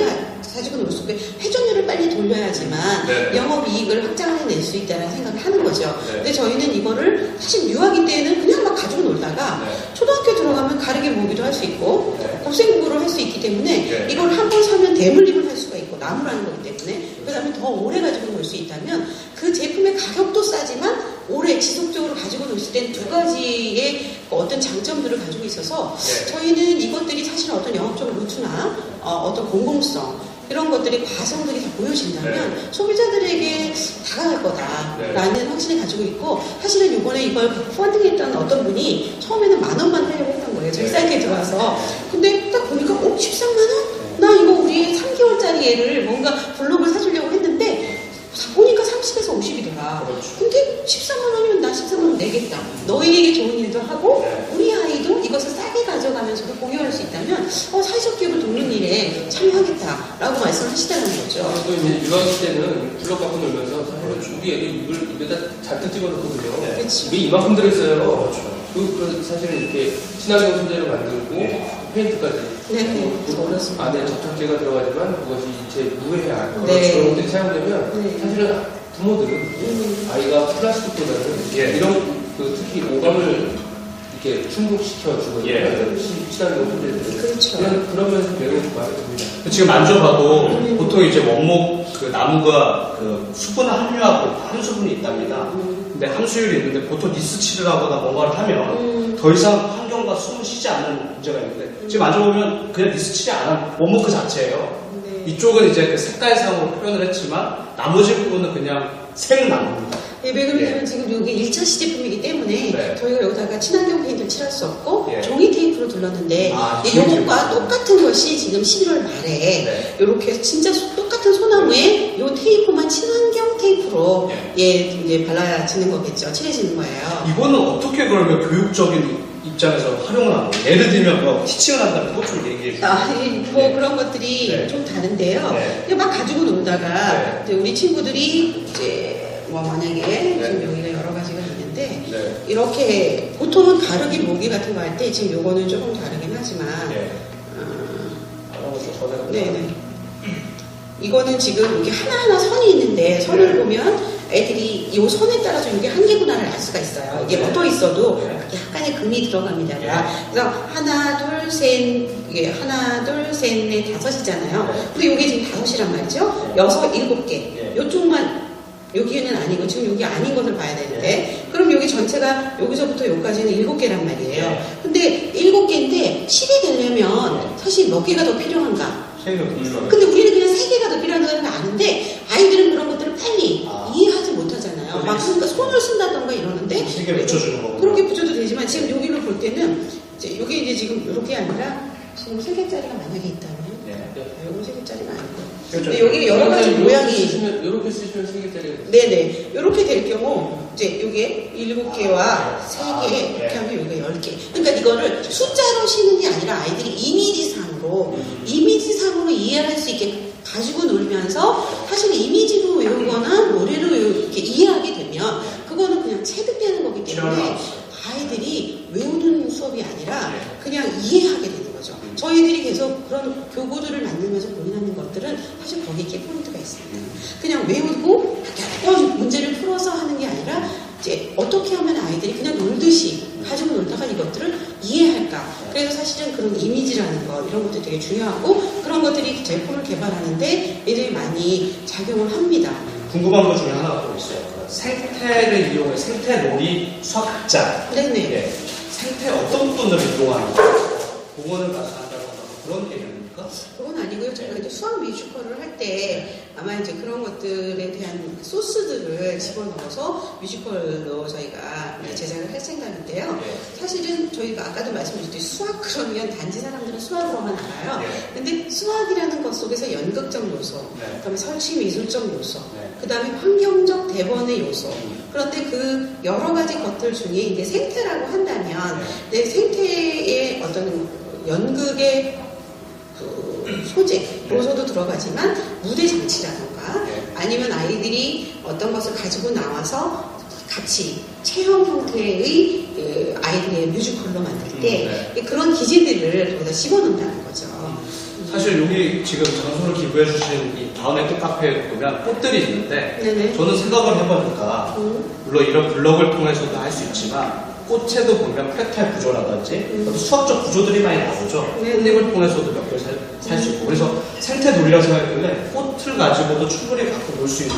가지고 놀 수 있고 회전율을 빨리 돌려야지만 네. 영업이익을 확장해낼 수 있다는 생각을 하는 거죠. 네. 근데 저희는 이거를 사실 유아기 때는 그냥 막 가지고 놀다가 네. 초등학교 들어가면 가르게 모기도 할 수 있고 네. 곱셈구구를 할 수 있기 때문에 네. 이걸 한 번 사면 대물림을 할 수가 있고 나무라는 거기 때문에 그 다음에 더 오래 가지고 놀 수 있다면 그 제품의 가격도 싸지만 오래 지속적으로 가지고 놀 수 있는 두 가지의 어떤 장점들을 가지고 있어서 네. 저희는 이것들이 사실 어떤 영업적 루트나 어떤 공공성 이런 것들이 과정들이 다 보여진다면 소비자들에게 다가갈 거다라는 확신을 가지고 있고, 사실은 이번에 이걸 펀딩했던 어떤 분이 처음에는 10,000원만 하려고 했던 거예요. 저희 사이트에 들어와서. 근데 딱 보니까 13만 원? 나 이거 우리 3개월짜리 애를 뭔가 블록을 사주려고 했는데 보니까 30에서 50이더라. 그렇죠. 근데 13만 원이면 나 13만 원 내겠다. 너희에게 좋은 일도 하고 네. 우리 아이도 이것을 싸게 가져가면서도 공유할 수 있다면 사회적 기업을 돕는 일에 참여하겠다라고 말씀하시더라는 거죠. 또 이제 유학기 때는 블럭 갖고 놀면서 사실은 우리 애들 입에다 잔뜩 찍어놓거든요. 네. 그치. 이게 이만큼 들어있어요. 그렇죠. 사실은 이렇게 친환경 소재로 만들고 페인트까지. 네, 그렇습니다. 안에 접착제가 들어가지만 그것이 제 무해야 네. 그런 것들이 사용되면 네. 사실은 부모들은 아이가 플라스틱보다는 예. 이런 특히 오감을 이렇게 충족시켜 주거든요. 예. 친환경 소재들. 그렇죠. 그러면서 매우 마음에 듭니다. 지금 만져봐도 보통 이제 원목 나무가 수분을 함유하고 함수분이 있답니다. 근데 함수율이 있는데 보통 니스칠을 하거나 뭔가를 하면 더 이상 환경과 숨을 쉬지 않는 문제가 있는데 지금 만져보면 그냥 니스칠이 안 한 원목 그 자체예요. 네. 이쪽은 이제 그 색깔상으로 표현을 했지만 나머지 부분은 그냥 생나무입니다. 왜 그러냐면 지금 여기 1차 시제품이기 때문에 네. 저희가 여기다가 친환경 페인트를 칠할 수 없고 예. 종이 테이프로 둘렀는데 아, 이것과 종이 테이프. 똑같은 것이 지금 11월 말에 네. 이렇게 진짜 똑같은 똑같은 소나무에 요 테이프만 친환경 테이프로 이제 발라지는 거겠죠. 칠해지는 거예요. 이거는 어떻게 그러면 교육적인 입장에서 활용을 하는 거예요? 예를 들면 뭐 티칭을 한다면 그것 좀 얘기해 주세요. 뭐 그런 것들이 네. 좀 다른데요. 네. 그냥 막 가지고 놀다가 네. 이제 우리 친구들이 이제 뭐 만약에 지금 여기가 여러 가지가 있는데 네. 이렇게 보통은 가르기 모기 같은 거 할 때 지금 요거는 조금 다르긴 하지만 네네. 이거는 지금 여기 하나하나 선이 있는데 선을 보면 애들이 이 선에 따라서 이게 한 개구나를 알 수가 있어요. 이게 붙어 있어도 약간의 금이 들어갑니다. 그래서 하나, 둘, 셋, 이게 하나, 둘, 셋, 넷, 다섯이잖아요. 근데 이게 지금 다섯이란 말이죠. 여섯, 일곱 개. 요쪽만 여기는 아니고 지금 여기 아닌 것을 봐야 되는데 그럼 여기 전체가 여기서부터 여기까지는 7개란 말이에요. 근데 7개인데 10이 되려면 사실 몇 개가 더 필요한가? 근데 우리는 그냥 3개가 더 필요하다는 걸 아는데 아이들은 그런 것들을 빨리 이해하지 못하잖아요. 막 그러니까 손을 쓴다던가 이러는데 3개 붙여주는 거고 그렇게 붙여도 되지만 지금 여기를 볼 때는 이제 여기 이제 지금 이렇게 아니라 지금 3개짜리가 만약에 있다면 요거 3개짜리가 아니고 근데 여기 여러 가지 모양이 이렇게 쓰시면 3개짜리 네네 이렇게 될 경우 이제 요게 7개와 3개 이렇게 하면 여기가 10개 그러니까 이거를 숫자로 쉬는 게 아니라 아이들이 이미지상으로 이해할 수 있게 가지고 놀면서 사실 이미지로 외우거나 노래로 이렇게 이해하게 되면 그거는 그냥 체득되는 거기 때문에 아이들이 외우는 수업이 아니라 그냥 이해하게 되는 거죠. 저희들이 계속 그런 교구들을 만들면서 고민하는 것들은 사실 거기에 키포인트가 있습니다. 그냥 외우고 문제를 풀어서 하는 게 아니라 이제 어떻게 하면 아이들이 그냥 놀듯이 가지고 놀다가 이것들을 이해할까. 그래서 사실은 그런 이미지라는 것 이런 것들이 되게 중요하고 그런 것들이 제품을 개발하는데 애들이 많이 작용을 합니다. 궁금한 것 중에 하나가 또 있어요. 생태를 이용해 생태놀이 수학자. 네네. 생태 어떤 부분을 이용하는가? 공원을 가서 한다거나 그런 개념입니까? 그건 아니고요. 저희가 이제 수학 뮤지컬을 할 때 아마 이제 그런 것들에 대한 소스들을 집어넣어서 뮤지컬로 저희가 이제 제작을 할 생각인데요. 사실은 저희가 아까도 말씀드렸듯이 수학 그러면 단지 사람들은 수학으로만 알아요. 근데 수학이라는 것 속에서 연극적 요소, 그다음에 설치 미술적 요소, 그다음에 환경적 대본의 요소. 그런데 그 여러 가지 것들 중에 이제 생태라고 한다면 내 생태의 어떤 연극의 소재, 요소도 들어가지만 무대 장치라던가 아니면 아이들이 어떤 것을 가지고 나와서 같이 체험 형태의 아이들의 뮤지컬로 만들 때 그런 기질들을 거기다 집어넣는다는 거죠. 사실 여기 지금 장소를 기부해 주신 이 다운에트 카페에 보면 꽃들이 있는데 저는 생각을 해보니까 물론 이런 블럭을 통해서도 할 수 있지만 꽃에도 보면 프랙탈 구조라든지 수학적 구조들이 많이 나오죠. 흔적을 통해서도 몇 개 살 수 있고 그래서 생태 놀이라고 생각했는데 꽃을 가지고도 충분히 갖고 놀 수 있는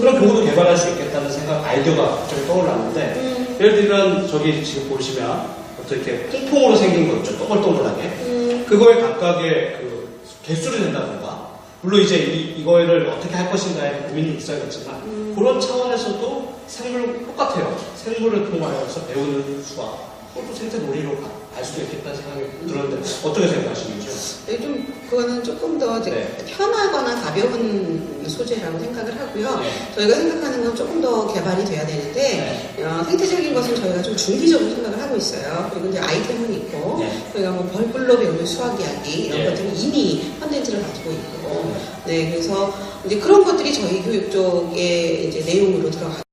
그런 교구도 개발할 수 있겠다는 생각 아이디어가 갑자기 떠올랐는데 예를 들면 저기 지금 보시면 어떻게 퐁퐁으로 생긴 거 있죠. 동글동글하게 그거에 각각의 그 개수를 낸다던가 물론 이제 이거를 어떻게 할 것인가에 고민이 있어야겠지만 그런 차원에서도 생물 똑같아요. 생물을 통하여서 배우는 수학 그것도 생태 놀이로 알 수도 있겠다는 생각이 들었는데 어떻게 생각하시는지요? 네, 좀 그거는 조금 더 편하거나 가벼운 소재라고 생각을 하고요. 저희가 생각하는 건 조금 더 개발이 돼야 되는데 생태적인 것은 저희가 좀 중기적으로 생각을 하고 있어요. 그리고 이제 아이템은 있고 저희가 뭐 벌꿀로 배우는 수학 이야기 이런 것들은 이미 컨텐츠를 가지고 있고 그래서 이제 그런 것들이 저희 교육 쪽의 이제 내용으로 들어가겠죠.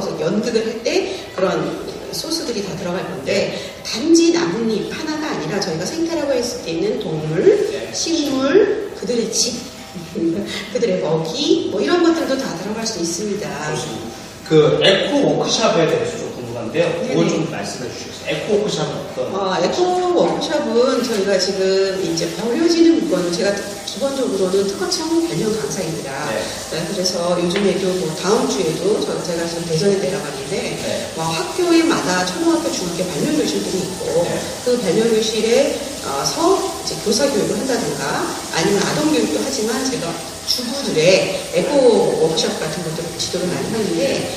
그래서 연극을 할 때 그런 소스들이 다 들어갈 건데 단지 나뭇잎 하나가 아니라 저희가 생태라고 했을 때는 동물, 식물, 그들의 집, 그들의 먹이 뭐 이런 것들도 다 들어갈 수 있습니다. 좋습니다. 그 에코 워크샵에 대해서 좀 궁금한데요. 그걸 좀 말씀해 주시겠어요? 에코 워크샵은 어떤? 에코 워크샵은 저희가 지금 이제 버려지는 물건을 제가 기본적으로는 특허청 발명 강사입니다. 그래서 요즘에도 뭐 다음 주에도 제가 지금 대전에 내려가는데 학교에마다 초등학교, 중학교 발명 교실들이 있고 그 발명 교실에서 이제 교사 교육을 한다든가 아니면 아동 교육도 하지만 제가 주부들의 에코 워크숍 같은 것도 지도를 많이 하는데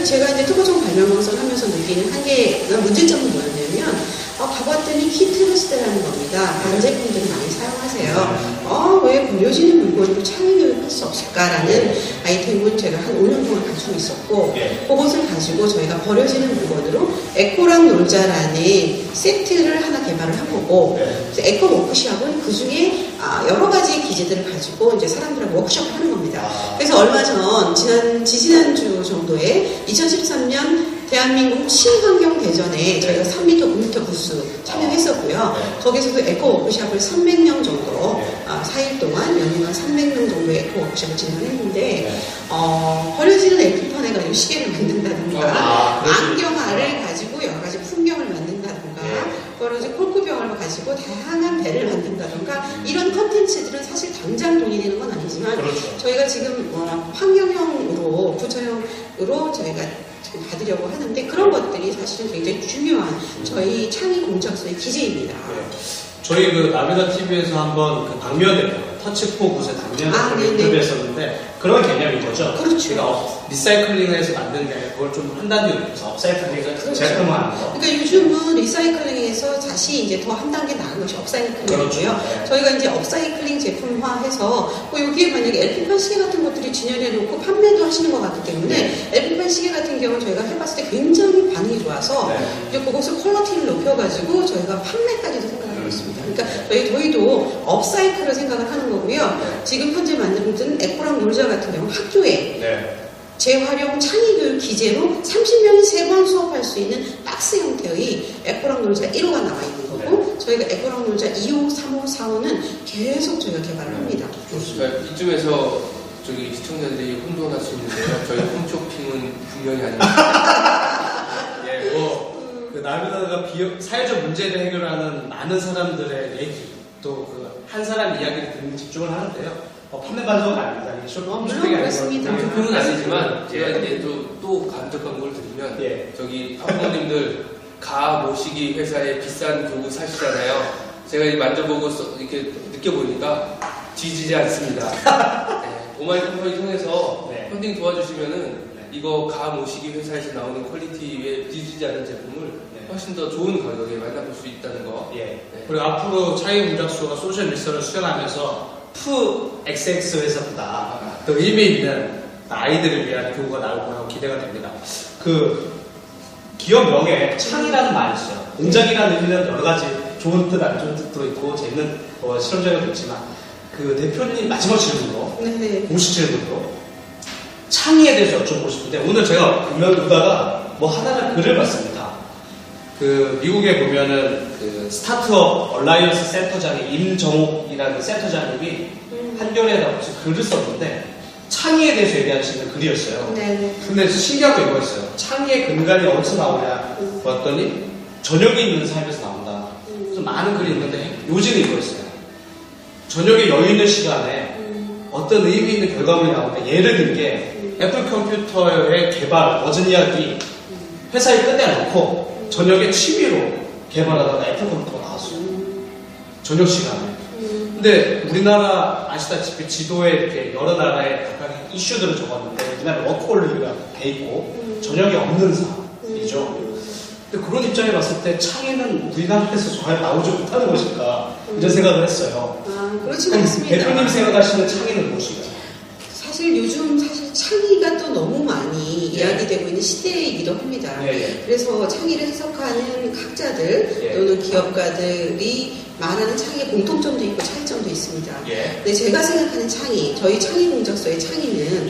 제가 이제 특허청 발명 강사를 하면서 느끼는 한계나 문제점은 뭐였냐면 봐봤더니 키트를 쓰더라는 겁니다. 반제품들을 많이 사용하세요. 왜 버려지는 물건으로 창의교육 할 수 없을까라는 아이템을 제가 한 5년 동안 가지고 있었고 그것을 가지고 저희가 버려지는 물건으로 에코랑 놀자라는 세트를 하나 개발을 한 거고 에코 워크숍은 그 중에 여러 가지 기재들을 가지고 이제 사람들하고 워크숍을 하는 겁니다. 그래서 얼마 전 지지난주 정도에 2013년 대한민국 친환경 대전에 저희가 3m, 9m 부스 참여했었고요. 거기서도 에코 워크숍을 300명 정도 4일 동안 연휴만 300명 정도의 에코 워크숍을 진행했는데 버려지는 에피판에 가지고 시계를 만든다든가 안경알을 가지고 여러 가지 풍경을 만든다든가 버려진 콜크병을 가지고 다양한 배를 만든다든가 이런 컨텐츠들은 사실 당장 돈이 되는 건 아니지만 저희가 지금 환경형으로 부처형으로 저희가 받으려고 하는데 그런 것들이 사실은 굉장히 중요한 저희 창의 공작소의 기재입니다. 저희 그 나비다 TV에서 한번 그 박미연 대표, 터치포 굿의 박미연 대표 인터뷰했었는데 그런 개념인 거죠. 그렇죠. 제가 리사이클링해서 만든 게 그걸 좀 한 단계 높여서 업사이클링해서 제품화하는 거. 그러니까 요즘은 리사이클링에서 다시 이제 더 한 단계 나은 것이 업사이클링이고요. 저희가 이제 업사이클링 제품화해서 여기에 만약에 LP판 시계 같은 것들이 진열해놓고 판매도 하시는 것 같기 때문에 LP판 시계 같은 경우는 저희가 해봤을 때 굉장히 반응이 좋아서 이제 그것을 퀄리티를 높여가지고 저희가 판매까지도 생각하고 있습니다. 그러니까 저희도 업사이클을 생각을 하는 거고요. 지금 현재 만든 에코랑 놀자 같은 경우 학교에 재활용 창의교육 기재로 30명이 3번 수업할 수 있는 박스 형태의 에코랑 놀자 1호가 나와 있는 거고 저희가 에코랑 놀자 2호, 3호, 4호는 계속 저희가 개발을 합니다. 좋습니다. 이쯤에서 저기 시청자들이 혼돈할 수 있는데요. 저희 홈쇼핑은 분명히 아닙니다. 그 나비다가 사회적 문제를 해결하는 많은 사람들의 얘기 또 그 한 사람 이야기를 듣는 집중을 하는데요. 판매 방송은 아닙니다. 물론 그렇습니다. 홈쇼핑은 아니지만 제가 이제 또 간접 광고를 드리면 저기 학부모님들 가 모시기 회사에 비싼 교구 사시잖아요. 제가 이제 만져보고 이렇게 느껴보니까 지지지 않습니다. 오마이 컴퍼니 통해서 펀딩 도와주시면은 이거 가 모시기 회사에서 나오는 퀄리티에 뒤지지 않은 제품을 훨씬 더 좋은 가격에 만나볼 수 있다는 거. 그리고 앞으로 창의 공작소가 소셜 미션을 수행하면서 XX 회사보다 더 의미 있는 아이들을 위한 교구가 나올 거라고 기대가 됩니다. 그 기업 명에 창이라는 말이 있어요. 공작이라는 의미는 여러 가지 좋은 뜻, 안 좋은 뜻도 있고 재밌는 실험적인 것도 있지만 그 대표님 마지막 질문으로 공식 질문으로 창의에 대해서 여쭤보고 싶은데 오늘 제가 보다가 하나를 글을 봤습니다. 그 미국에 보면은 그 스타트업 얼라이언스 센터장의 임정옥이라는 센터장님이 한겨레에다 무슨 글을 썼는데 창의에 대해서 얘기하시는 글이었어요. 근데 신기한 거 이거였어요. 창의의 근간이 어디서 나오냐 봤더니 저녁에 있는 삶에서 나온다. 그래서 많은 글이 있는데 요지는 이거였어요. 저녁에 여유 있는 시간에 어떤 의미 있는 결과물이 나오는데 예를 든 게 애플 컴퓨터의 개발 워즈니악이 회사에 끝내놓고 저녁에 취미로 개발하다가 애플 컴퓨터가 나왔어요. 저녁 시간에. 근데 우리나라 아시다시피 지도에 이렇게 여러 나라의 각각의 이슈들을 적었는데 우리나라 워크홀릭이가 돼 있고 저녁에 없는 사람이죠. 근데 그런 입장에 봤을 때 창의는 우리나라에서 잘 나오지 못하는 것일까 이런 생각을 했어요. 그렇지는 않습니다. 대표님 생각하시는 창의는 무엇인가요? 사실 요즘 창의가 또 너무 많이 이야기되고 있는 시대이기도 합니다. 그래서 창의를 해석하는 학자들 또는 기업가들이 말하는 창의의 공통점도 있고 차이점도 있습니다. 근데 제가 생각하는 창의, 저희 창의공작소의 창의는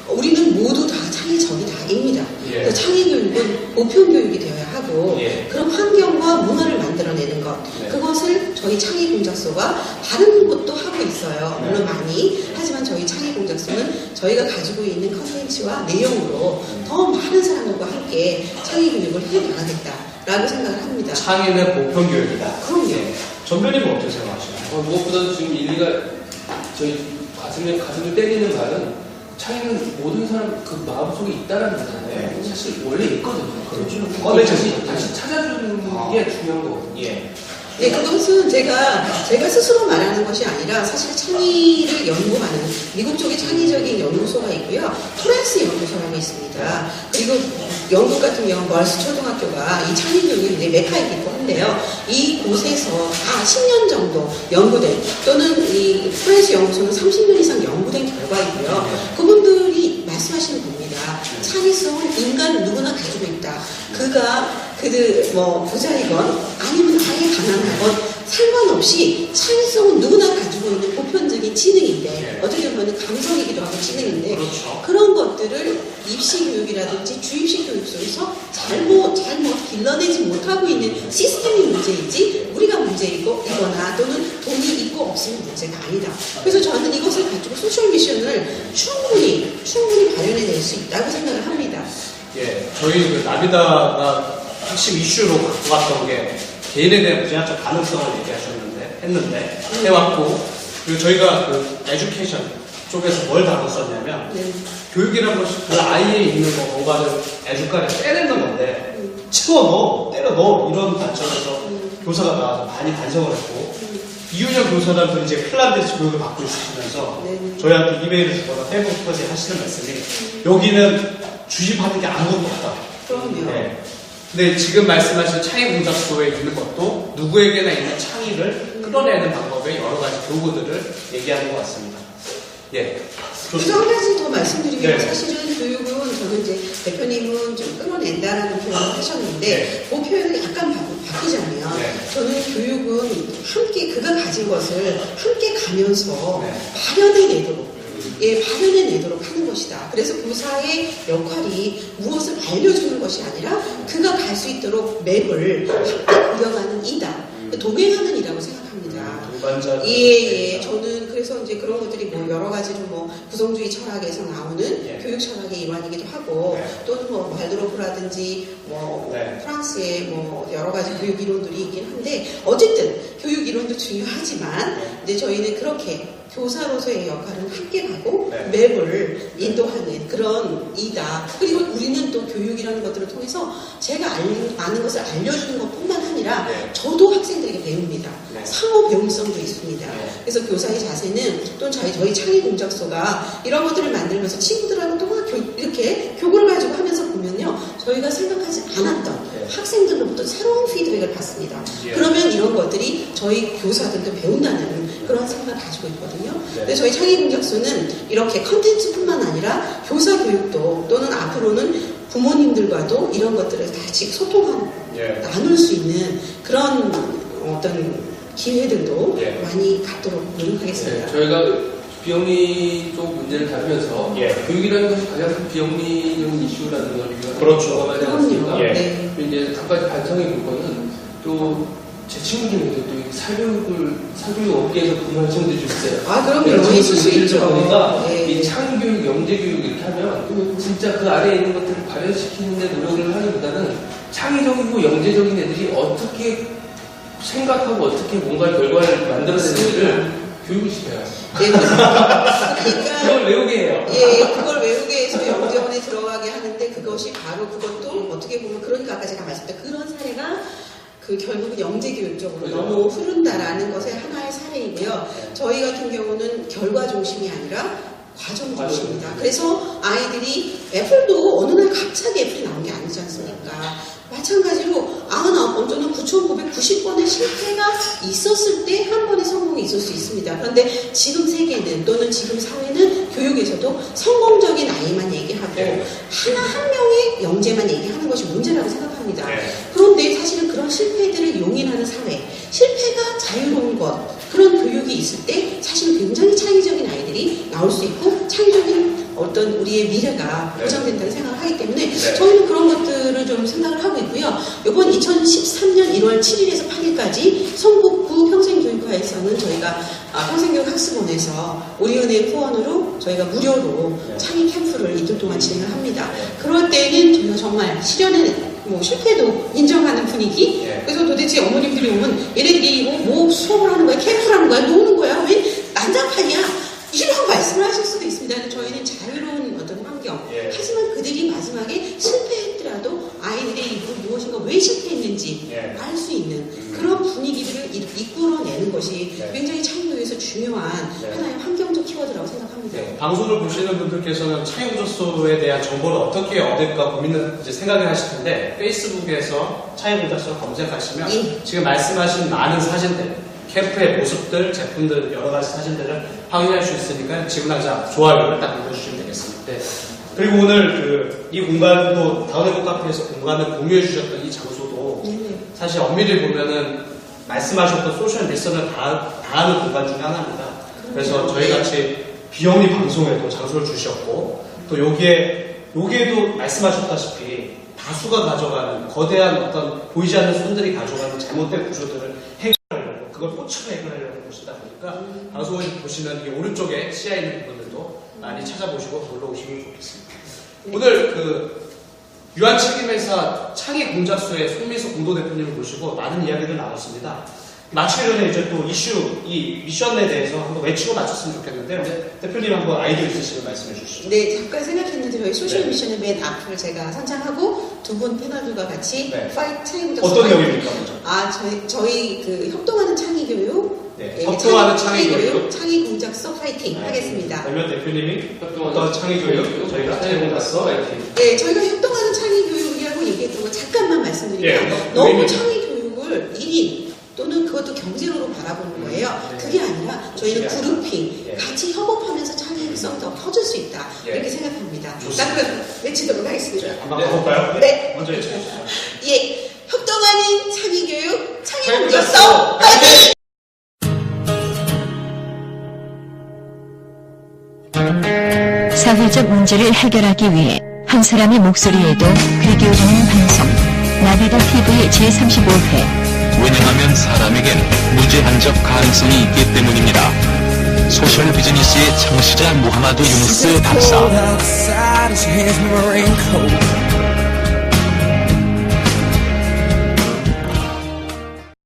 우리는 모두 다 창의적이 다입니다. 창의교육은 보편교육이 되어야 하고 그런 환경과 문화를 만들어내는 것 그것을 저희 창의공작소가 다른 곳도 하고 있어요. 물론 많이 하지만 저희 창의공작소는 저희가 가지고 있는 컨텐츠와 내용으로 더 많은 사람들과 함께 창의교육을 해나가겠다라고 생각을 합니다. 창의는 보편교육이다. 그럼요. 전변님은 어떻게 생각하시나요? 무엇보다도 지금 일리가 저희 가슴을 때리는 말은 창의는 모든 사람 그 마음속에 있다는 거잖아요. 사실 원래 있거든요. 그걸 다시 찾아주는 게 중요한 거거든요. 그것은 제가 스스로 말하는 것이 아니라 사실 창의를 연구하는 미국 쪽에 창의적인 연구소가 있고요. 토렌스 연구소라고 있습니다. 그리고 영국 같은 경우 멀스 초등학교가 이 창의교육의 메카이기도 한데요. 이곳에서 다 10년 정도 연구된 또는 이 토렌스 연구소는 30년 이상 연구된 결과이기 그들 뭐 부자이건 아니면 아예 가난하건 상관없이 창의성은 누구나 가지고 있는 보편적인 지능인데 어떻게 보면 감성이기도 하고 지능인데 그렇죠. 그런 것들을 입시 교육이라든지 주입식 교육 속에서 잘못 길러내지 못하고 있는 시스템이 문제이지 우리가 문제이거나 또는 돈이 있고 없으면 문제가 아니다. 그래서 저는 이것을 가지고 소셜 미션을 충분히 발현해낼 수 있다고 생각을 합니다. 예, 저희 그 나비다가 핵심 이슈로 갖고 왔던 게 개인에 대한 부양적 가능성을 했는데 해왔고, 그리고 저희가 그 에듀케이션 쪽에서 뭘 다뤘었냐면 네. 교육이라는 것이 그 아이에 있는 뭔가를 에듀카를 빼내는 건데 채워넣어, 때려넣어 이런 관점에서 교사가 나와서 많이 반성을 했고 이윤영 교사들도 이제 핀란드에서 교육을 받고 있으시면서 네. 저희한테 이메일을 주거나 페이스북에서 하시는 말씀이 여기는 주입하는 게 아무것도 없다. 그럼요. 네. 근데 지금 말씀하신 창의공작소에 있는 것도 누구에게나 있는 창의를 끌어내는 방법의 여러 가지 도구들을 얘기하는 것 같습니다. 예. 그래서 한 가지 더 말씀드리면 네. 사실은 교육은 저는 이제 대표님은 좀 끌어낸다라는 표현을 하셨는데 네. 그 표현을 약간 바꾸자면 네. 저는 교육은 함께 그가 가진 것을 함께 가면서 네. 발현해내도록 하는 것이다. 그래서 교사의 역할이 무엇을 알려주는 것이 아니라 그가 갈 수 있도록 맵을 함께 그려가는 이다. 동행하는 이라고 생각합니다. 동반자. 예. 저는 그래서 이제 그런 것들이 뭐 여러 가지로 뭐 구성주의 철학에서 나오는 예. 교육 철학의 일환이기도 하고 네. 또는 뭐 발드로프라든지 뭐 네. 프랑스의 뭐 여러 가지 교육 이론들이 있긴 한데 어쨌든 교육 이론도 중요하지만 네. 이제 저희는 그렇게 교사로서의 역할은 함께 가고 네. 맵을 인도하는 그런 이다. 그리고 우리는 또 교육이라는 것들을 통해서 제가 아는 것을 알려주는 것뿐만 아니라 네. 저도 학생들에게 배웁니다. 네. 상호 배움성도 있습니다. 네. 그래서 교사의 자세는 또는 저희 창의공작소가 이런 것들을 만들면서 친구들하고 또 이렇게 교구를 가지고 하면서 보면요. 저희가 생각하지 않았던 네. 학생들로부터 새로운 피드백을 받습니다. 예. 그러면 이런 것들이 저희 교사들도 배운다는 그런 생각을 가지고 있거든요. 네. 근데 저희 창의공작소는 이렇게 컨텐츠뿐만 아니라 교사 교육도 또는 앞으로는 부모님들과도 이런 것들을 같이 예. 나눌 수 있는 그런 어떤 기회들도 예. 많이 갖도록 노력하겠습니다. 네, 저희가 비영리 쪽 문제를 다루면서 예. 교육이라는 것이 가장 큰 비영리적인 이슈라는 걸 우리가 그렇죠. 공감하지 않습니까? 그럼요. 예. 네. 그리고 이제 한 가지 반성해 볼 거는 또 제 친구 중에도 또 사교육 업계에서 근무하는 친구들이 좀 있어요. 아, 그럼요. 그런 있을 수 친구들을 있죠. 보니까 예. 이 창의교육, 영재교육 이렇게 하면 진짜 그 아래에 있는 것들을 발현시키는 데 노력을 하기보다는 창의적이고 영재적인 애들이 어떻게 생각하고 어떻게 뭔가 결과를 만들어내는지를 교육을 시켜요. 네, 그러니까 그걸 외우게 해요. 예, 그걸 외우게 해서 영재원에 들어가게 하는데 그것이 바로 그것도 어떻게 보면 그러니까 아까 제가 말씀드린 그런 사례가 그 결국은 영재교육적으로 그렇죠. 너무 흐른다라는 것의 하나의 사례이고요. 저희 같은 경우는 결과 중심이 아니라 과정 중심입니다. 그래서 아이들이 애플도 어느 날 갑자기 애플이 나온 게 아니지 않습니까? 마찬가지로 99번 또는 9,990번의 실패가 있었을 때 한 번의 성공이 있을 수 있습니다. 그런데 지금 세계는 또는 지금 사회는 교육에서도 성공적인 아이만 얘기하고 네. 한 명의 영재만 얘기하는 것이 문제라고 생각합니다. 네. 그런데 사실은 그런 실패들을 용인하는 사회, 실패가 자유로운 것, 그런 교육이 있을 때 사실 굉장히 창의적인 아이들이 나올 수 있고 창의적인 어떤 우리의 미래가 네. 보장된다는 생각을 하기 때문에 네. 저희는 그런 것들을 좀 생각을 하고 있고요. 이번 2013년 1월 7일에서 8일까지 성북구 평생교육화에서는 저희가 평생교육학습원에서 우리은행 후원으로 저희가 무료로 네. 창의 캠프를 이틀 동안 진행을 합니다. 그럴 때는 저희가 정말 실현은 뭐 실패도 인정하는 분위기. 네. 그래서 도대체 어머님들이 오면 얘네들이 뭐 수업을 하는 거야, 캠프를 하는 거야, 노는 거야, 왜 난장판이야? 이런 말씀을 하실 수도 있습니다. 근데 저희는 자유로운 어떤 환경. 예. 하지만 그들이 마지막에 실패했더라도 아이들의 일부 무엇인가 왜 실패했는지 예. 알 수 있는 그런 분위기들을 이끌어내는 것이 네. 굉장히 창의교육에서 중요한 네. 하나의 환경적 키워드라고 생각합니다. 네, 방송을 보시는 분들께서는 창의공작소에 대한 정보를 어떻게 얻을까 고민을 이제 생각을 하실 텐데 페이스북에서 창의공작소 검색하시면 예. 지금 말씀하신 많은 사진들, 캠프의 모습들, 제품들 여러 가지 사진들을 확인할 수 있으니까 지금 당장 좋아요를 딱 눌러주시면 되겠습니다. 네. 그리고 오늘 이 공간도 다운해보 카페에서 공간을 공유해 주셨던 이 장소도 사실 엄밀히 보면은 말씀하셨던 소셜 리선을 다 하는 공간 중에 하나입니다. 그래서 저희 같이 비영리 방송에도 장소를 주셨고 또 여기에도 말씀하셨다시피 다수가 가져가는 거대한 어떤 보이지 않는 손들이 가져가는 잘못된 구조들을 해결하려고 그걸 꽃으로 해결하려는 곳이다 보니까 방송을 보시면 이 오른쪽에 CI 있는 부분들도 많이 찾아보시고 놀러 오시면 좋겠습니다. 오늘 그 유한책임회사 창의공작소의 송민수 공동대표님을 모시고 많은 이야기를 나눴습니다. 마치기 전에 이제 또 이슈, 이 미션에 대해서 한번 외치고 마쳤으면 좋겠는데 대표님 한번 아이디어 있으시면 말씀해 주시죠. 네, 잠깐 생각했는데 저희 소셜 네. 미션의 맨 앞을 제가 선창하고 두 분 패널들과 같이 네. 창의공작소 어떤 파이팅. 내용입니까? 먼저? 저희 그 협동하는 창의교육, 네, 협동하는 창의교육. 창의공작소 파이팅 하겠습니다. 그러면 대표님이 어떤 창의교육 저희가 창의공작소 파이팅. 네, 저희가 협동하는 창의교육이라고 얘기했던 거 잠깐만 말씀드리면 예, 너무 의미는- 창의교육을 1인 또는 그것도 경쟁으로 바라보는 거예요. 네. 그게 아니라 저희는 그게 그룹핑, 예. 같이 협업하면서 창의성이 더 커질 수 있다. 예. 이렇게 생각합니다. 좋습니다. 따뜻 외치도록 하겠습니다. 한번 가볼까요? 네. 먼저 해주시죠. 예, 협동하는 창의교육, 창의공작소 창의공작소 파이팅! 사회적 문제를 해결하기 위해 한 사람의 목소리에도 귀 기울이는 방송 나비다 TV 제35회 왜냐하면 사람에겐 무제한적 가능성이 있기 때문입니다. 소셜 비즈니스의 창시자 무하마드 유누스 박사. Outside, his hands in my raincoat.